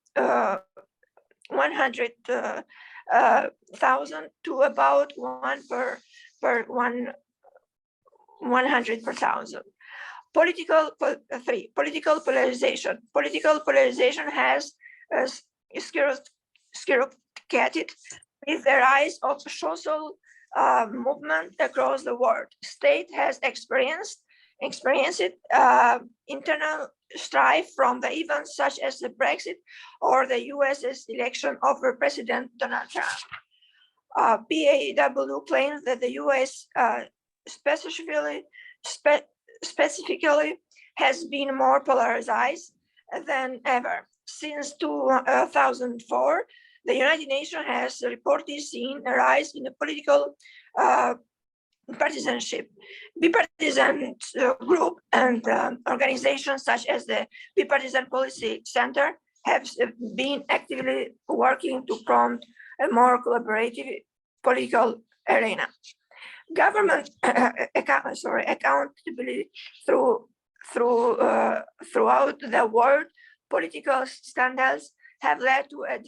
100,000 to about 1 per 100 per thousand. Political polarization. Political polarization has skyrocketed with the rise of social movement across the world. State has experienced internal strife from the events such as the Brexit or the US's election of President Donald Trump. PAW claims that the US specifically has been more polarized than ever. Since 2004, the United Nations has reportedly seen a rise in the political partisanship. Bipartisan group and organizations such as the Bipartisan Policy Center have been actively working to prompt a more collaborative political arena. Government accountability throughout the world. Political standards have led to a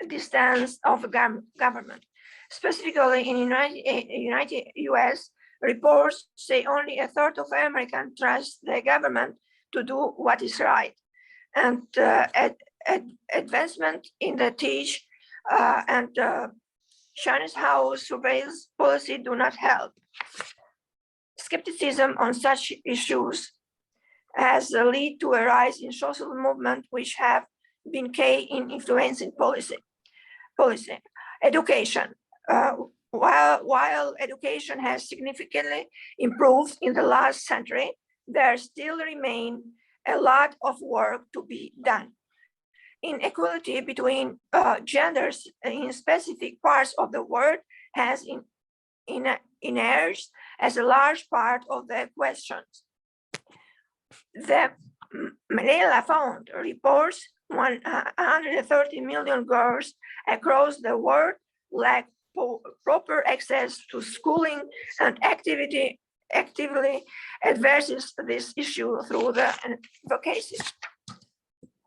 distance of government. Specifically in United US, reports say only a third of Americans trust the government to do what is right. And advancement in the teach and China's house surveillance policy do not help. Skepticism on such issues has led to a rise in social movements which have been key in influencing policy. Education. While education has significantly improved in the last century, there still remain a lot of work to be done. Inequality between genders in specific parts of the world has emerged as a large part of the questions. The Manila Fund reports 130 million girls across the world lack proper access to schooling, and actively addresses this issue through the advocacy.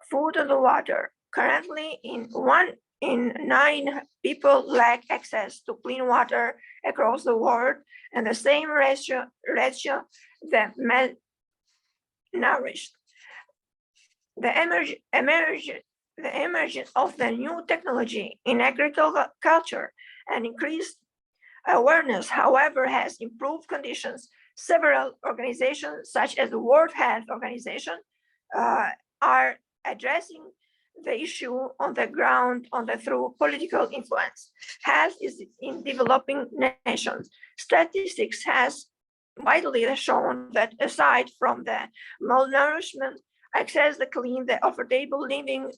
Food and water. Currently, 1 in 9 people lack access to clean water across the world, and the same ratio the malnourished. The emergence of the new technology in agriculture and increased awareness, however, has improved conditions. Several organizations, such as the World Health Organization, are addressing the issue on the ground through political influence. Health is in developing nations. Statistics has widely shown that aside from the malnourishment, access the clean, the affordable living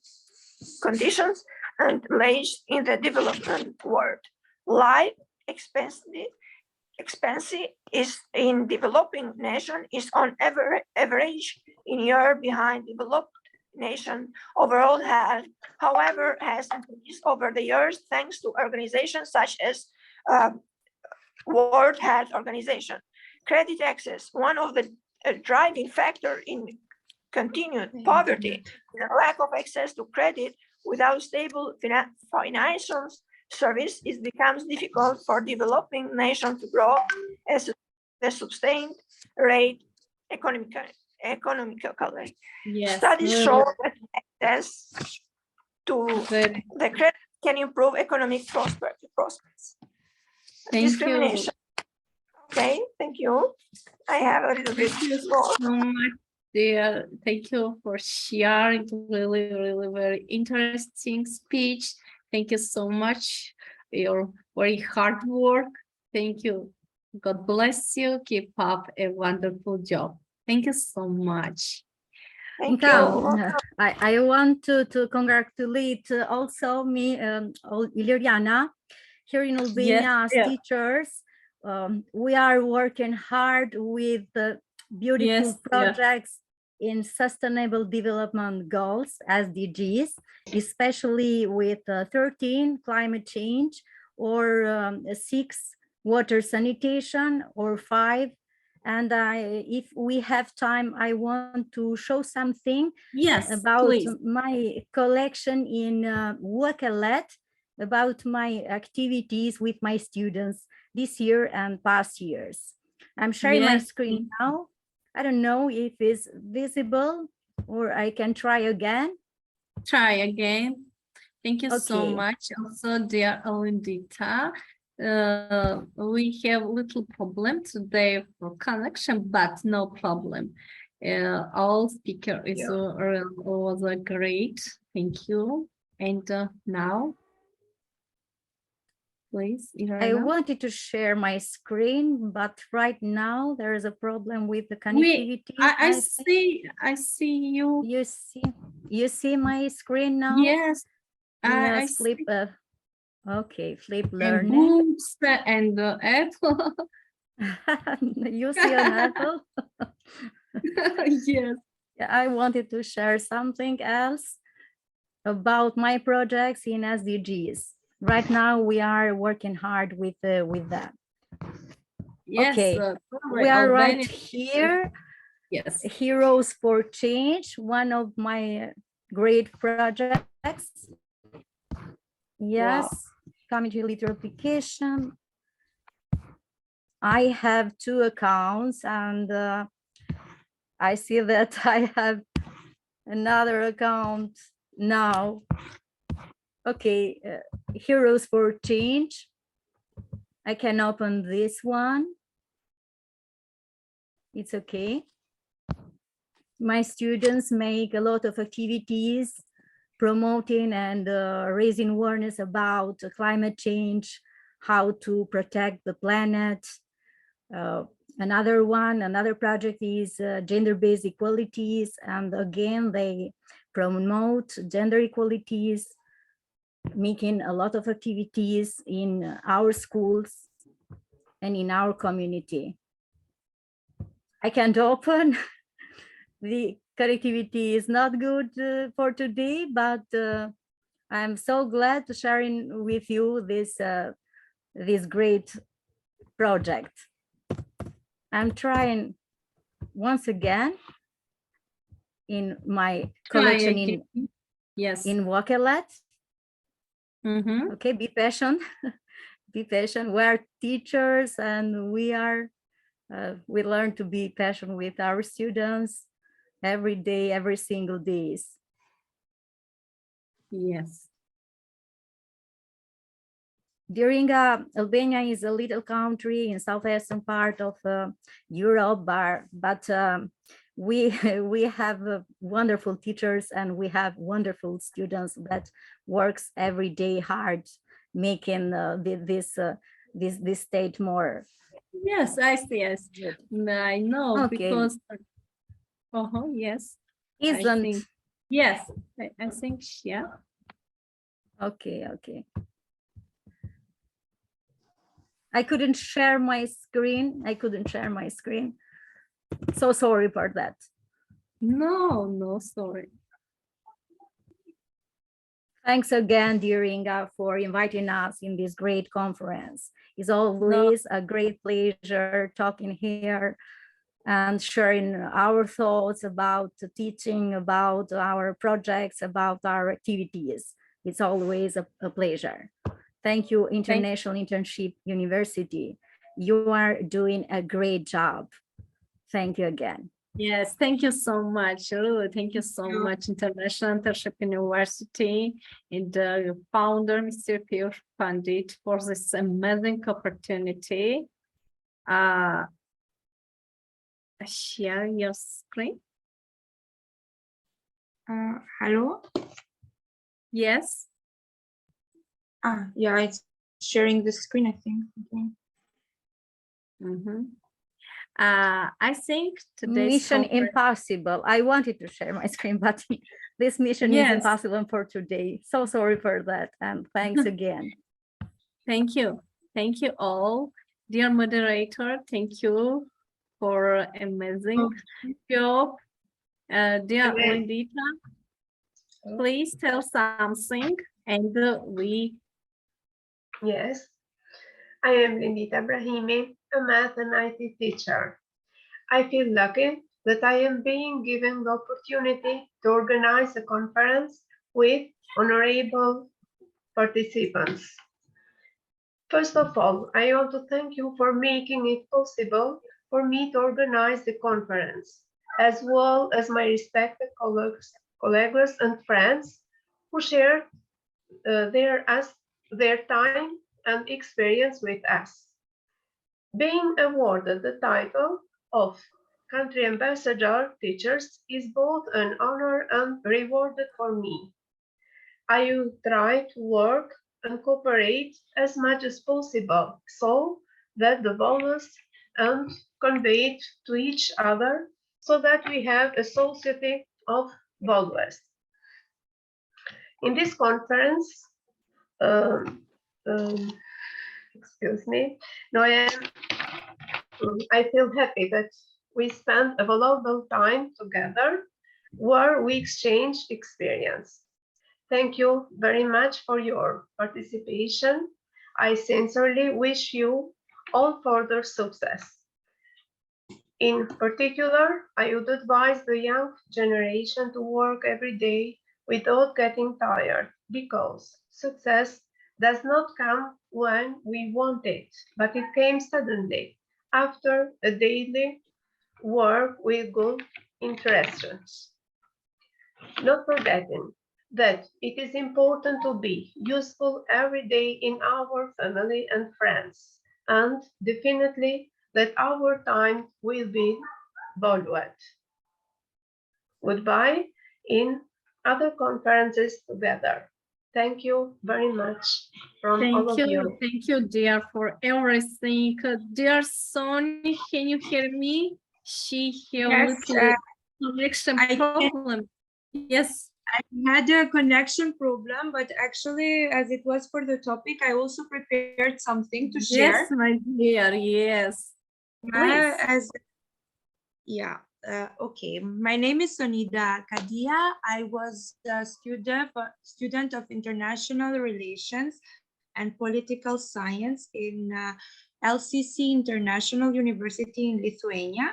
conditions and wage in the development world. Life expectancy is in developing nation is on average in year behind developed nation. Overall health, however, has increased over the years thanks to organizations such as World Health Organization. Credit access, one of the driving factor in continued poverty, the lack of access to credit without stable financial service, it becomes difficult for developing nations to grow at a sustained rate economically. Yes. Studies show that access to the credit can improve economic prospects. Thank Discrimination. Okay, thank you. I have a little bit more. So much, dear. Thank you for sharing. Really very interesting speech. Thank you so much for your very hard work. Thank you. God bless you. Keep up a wonderful job. Thank you so much. Thank Inga, you. I want to congratulate also me, Iliriana, here in Albania as teachers. We are working hard with beautiful projects in Sustainable Development Goals, SDGs, especially with 13, climate change, or 6, water sanitation, or 5. And if we have time, I want to show something about my collection in Wakalet, about my activities with my students this year and past years. I'm sharing my screen now. I don't know if it's visible or I can try again. Try again. Thank you so much. Also, dear Alindita, we have a little problem today for connection, but no problem. All speaker is was great. Thank you. And now, please, Irina. I wanted to share my screen, but right now there is a problem with the connectivity. I see you. You see my screen now? Yes. I flip. Okay, flip learning. And books and apple. You see an apple? Yes. I wanted to share something else about my projects in SDGs. Right now, we are working hard with that. Yes, okay, we are right here. Yes, Heroes for Change, one of my great projects. Yes, coming to literature application. I have 2 accounts, and I see that I have another account now. Okay, Heroes for Change. I can open this one. It's okay. My students make a lot of activities promoting and raising awareness about climate change, how to protect the planet. Another project is gender-based equalities, and again, they promote gender equalities, making a lot of activities in our schools and in our community. I can't open. The connectivity is not good for today, but I'm so glad to sharing with you this great project. I'm trying once again in my collection in Wakelet. Okay, be patient. Be patient. We're teachers, and we learn to be patient with our students every day, every single days. Yes. Albania is a little country in southwestern part of Europe, but we have wonderful teachers, and we have wonderful students that works every day hard, making this state more. Yes, I see. Yes, I know, Okay. because. Yes. Isn't. Yes, I think, yeah. Okay. I couldn't share my screen. So sorry for that. No, sorry. Thanks again, dear Inga, for inviting us in this great conference. It's always a great pleasure talking here and sharing our thoughts about teaching, about our projects, about our activities. It's always a pleasure. Thank you, International Internship University. You are doing a great job. Thank you again. Yes, thank you so much, Lulu. Thank you so much, International Internship University, and the founder, Mr. Piyush Pandit, for this amazing opportunity. Share your screen. Hello? Yes. Yeah, it's sharing the screen, I think. Okay. I think today's mission impossible. I wanted to share my screen, but this mission is impossible for today. So sorry for that, and thanks again. Thank you all, dear moderator. Thank you for amazing job, dear Lindita. Please tell something, and we. Yes, I am Lindita Brahimi, a math and IT teacher. I feel lucky that I am being given the opportunity to organize a conference with honorable participants. First of all, I want to thank you for making it possible for me to organize the conference, as well as my respected colleagues and friends who shared their time and experience with us. Being awarded the title of Country Ambassador Teachers is both an honor and rewarded for me. I will try to work and cooperate as much as possible so that the bonus and conveyed to each other so that we have a society of values. In this conference, excuse me, no, I feel happy that we spent a valuable time together where we exchanged experience. Thank you very much for your participation. I sincerely wish you all further success. In particular, I would advise the young generation to work every day without getting tired, because success does not come when we want it, but it came suddenly after a daily work with good intentions. Not forgetting that it is important to be useful every day in our family and friends, and definitely that our time will be valued. Goodbye in other conferences together. Thank you very much from all of you. Thank you, dear, for everything. Dear Sonny, can you hear me? She have Yes, little connection I can. problem. Yes. I had a connection problem, but actually, as it was for the topic, I also prepared something to share. Yes, my dear, yes. Please. Okay. My name is Sonida Kadia. I was a student of international relations and political science in LCC International University in Lithuania.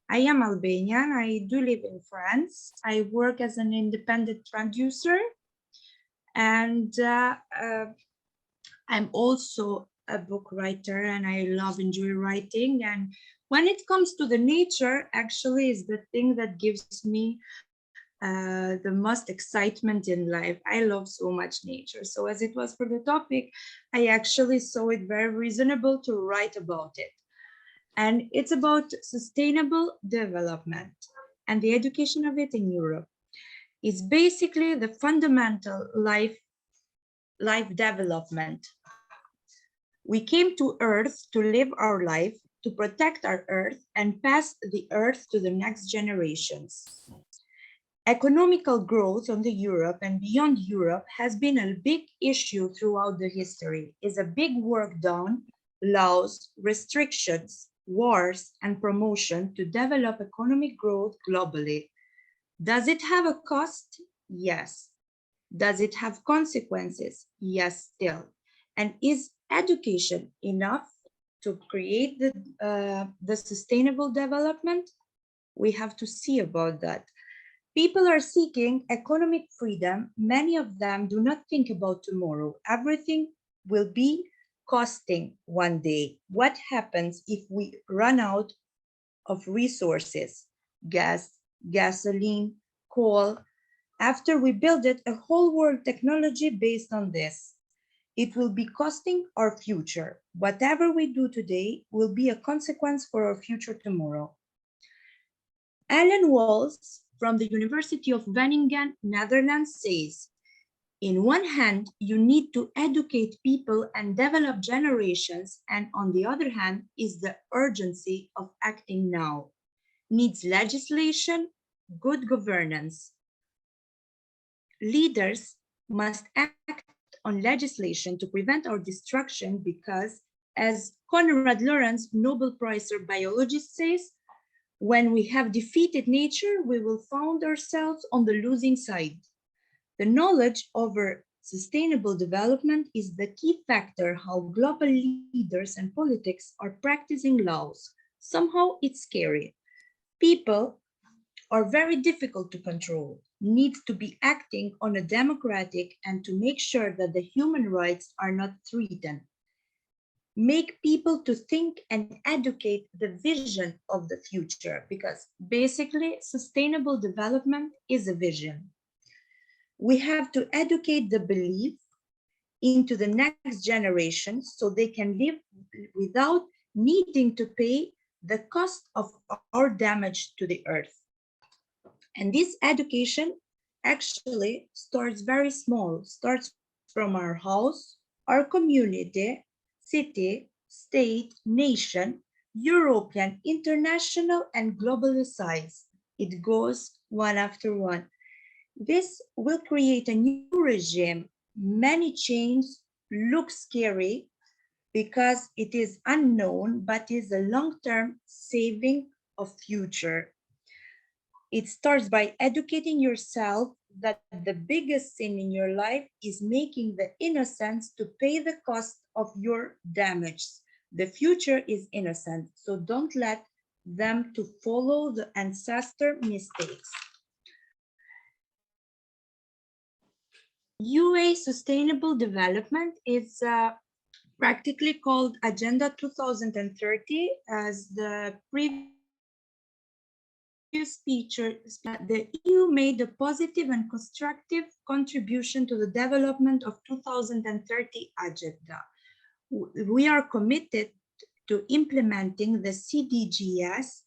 I am Albanian. I do live in France. I work as an independent traducer, and I'm also a book writer, and I enjoy writing. And when it comes to the nature, actually is the thing that gives me the most excitement in life. I love so much nature. So as it was for the topic, I actually saw it very reasonable to write about it. And it's about sustainable development and the education of it in Europe. It's basically the fundamental life development. We came to Earth to live our life, to protect our Earth and pass the Earth to the next generations. Economical growth on the Europe and beyond Europe has been a big issue throughout the history. Is a big work done, laws, restrictions, wars, and promotion to develop economic growth globally. Does it have a cost? Yes. Does it have consequences? Yes, still. And is education enough to create the sustainable development? We have to see about that. People are seeking economic freedom. Many of them do not think about tomorrow. Everything will be costing one day. What happens if we run out of resources? Gas, gasoline, coal. After we build it, a whole world technology based on this. It will be costing our future. Whatever we do today will be a consequence for our future tomorrow. Alan Walls from the University of Wageningen, Netherlands says, in one hand, you need to educate people and develop generations, and on the other hand is the urgency of acting now. Needs legislation, good governance. Leaders must act on legislation to prevent our destruction because, as Konrad Lorenz, Nobel Prize biologist says, when we have defeated nature, we will find ourselves on the losing side. The knowledge over sustainable development is the key factor how global leaders and politics are practicing laws. Somehow it's scary. People are very difficult to control, need to be acting on a democratic and to make sure that the human rights are not threatened. Make people to think and educate the vision of the future, because basically sustainable development is a vision. We have to educate the belief into the next generation so they can live without needing to pay the cost of our damage to the earth. And this education actually starts very small, starts from our house, our community, city, state, nation, European, international, and globally sized. It goes one after one. This will create a new regime. Many changes look scary because it is unknown, but is a long-term saving of future. It starts by educating yourself that the biggest sin in your life is making the innocents to pay the cost of your damage. The future is innocent, so don't let them to follow the ancestor mistakes. UA Sustainable Development is practically called Agenda 2030, as the previous speaker. The EU made a positive and constructive contribution to the development of 2030 agenda. We are committed to implementing the CDGs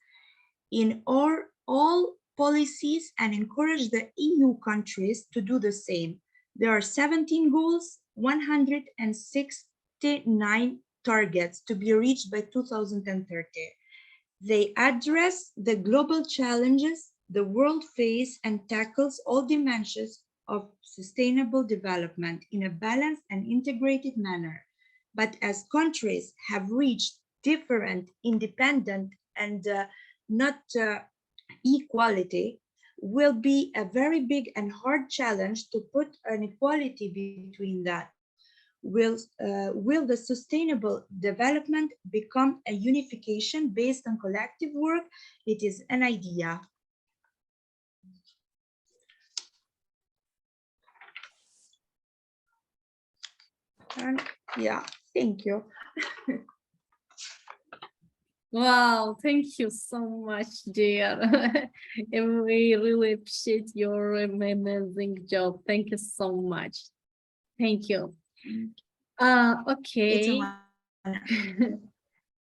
in all policies and encourage the EU countries to do the same. There are 17 goals, 169 targets to be reached by 2030. They address the global challenges the world faces and tackles all dimensions of sustainable development in a balanced and integrated manner. But as countries have reached different, independent, and not equality, will be a very big and hard challenge to put an equality between that. Will the sustainable development become a unification based on collective work? It is an idea. And yeah, thank you. Wow, thank you so much, dear. And we really appreciate your amazing job. Thank you so much. Thank you. Okay.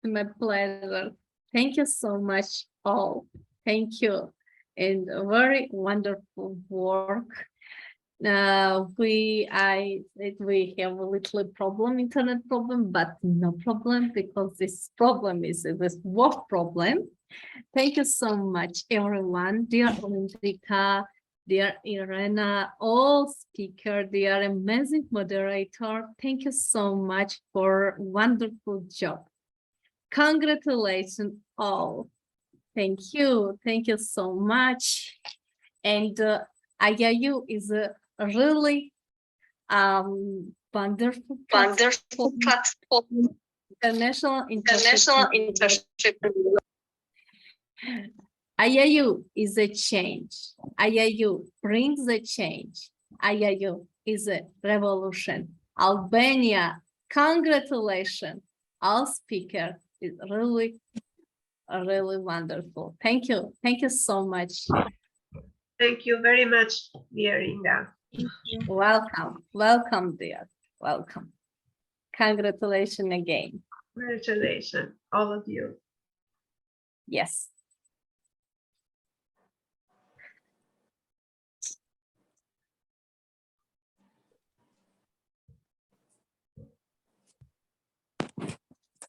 My pleasure. Thank you so much, all. Thank you. And a very wonderful work. We have a little problem, internet problem, but no problem, because this problem is this work problem. Thank you so much, everyone, dear Olympica, dear Irena, all speaker, dear amazing moderator. Thank you so much for wonderful job. Congratulations all. Thank you so much. And IIU is a really wonderful platform. International Internship. IIU is a change. IIU brings a change. IIU is a revolution. Albania, congratulations. All speakers is really wonderful. Thank you. Thank you so much. Thank you very much, dear Inga. Welcome. Welcome, dear. Welcome. Congratulations again. Congratulations, all of you. Yes.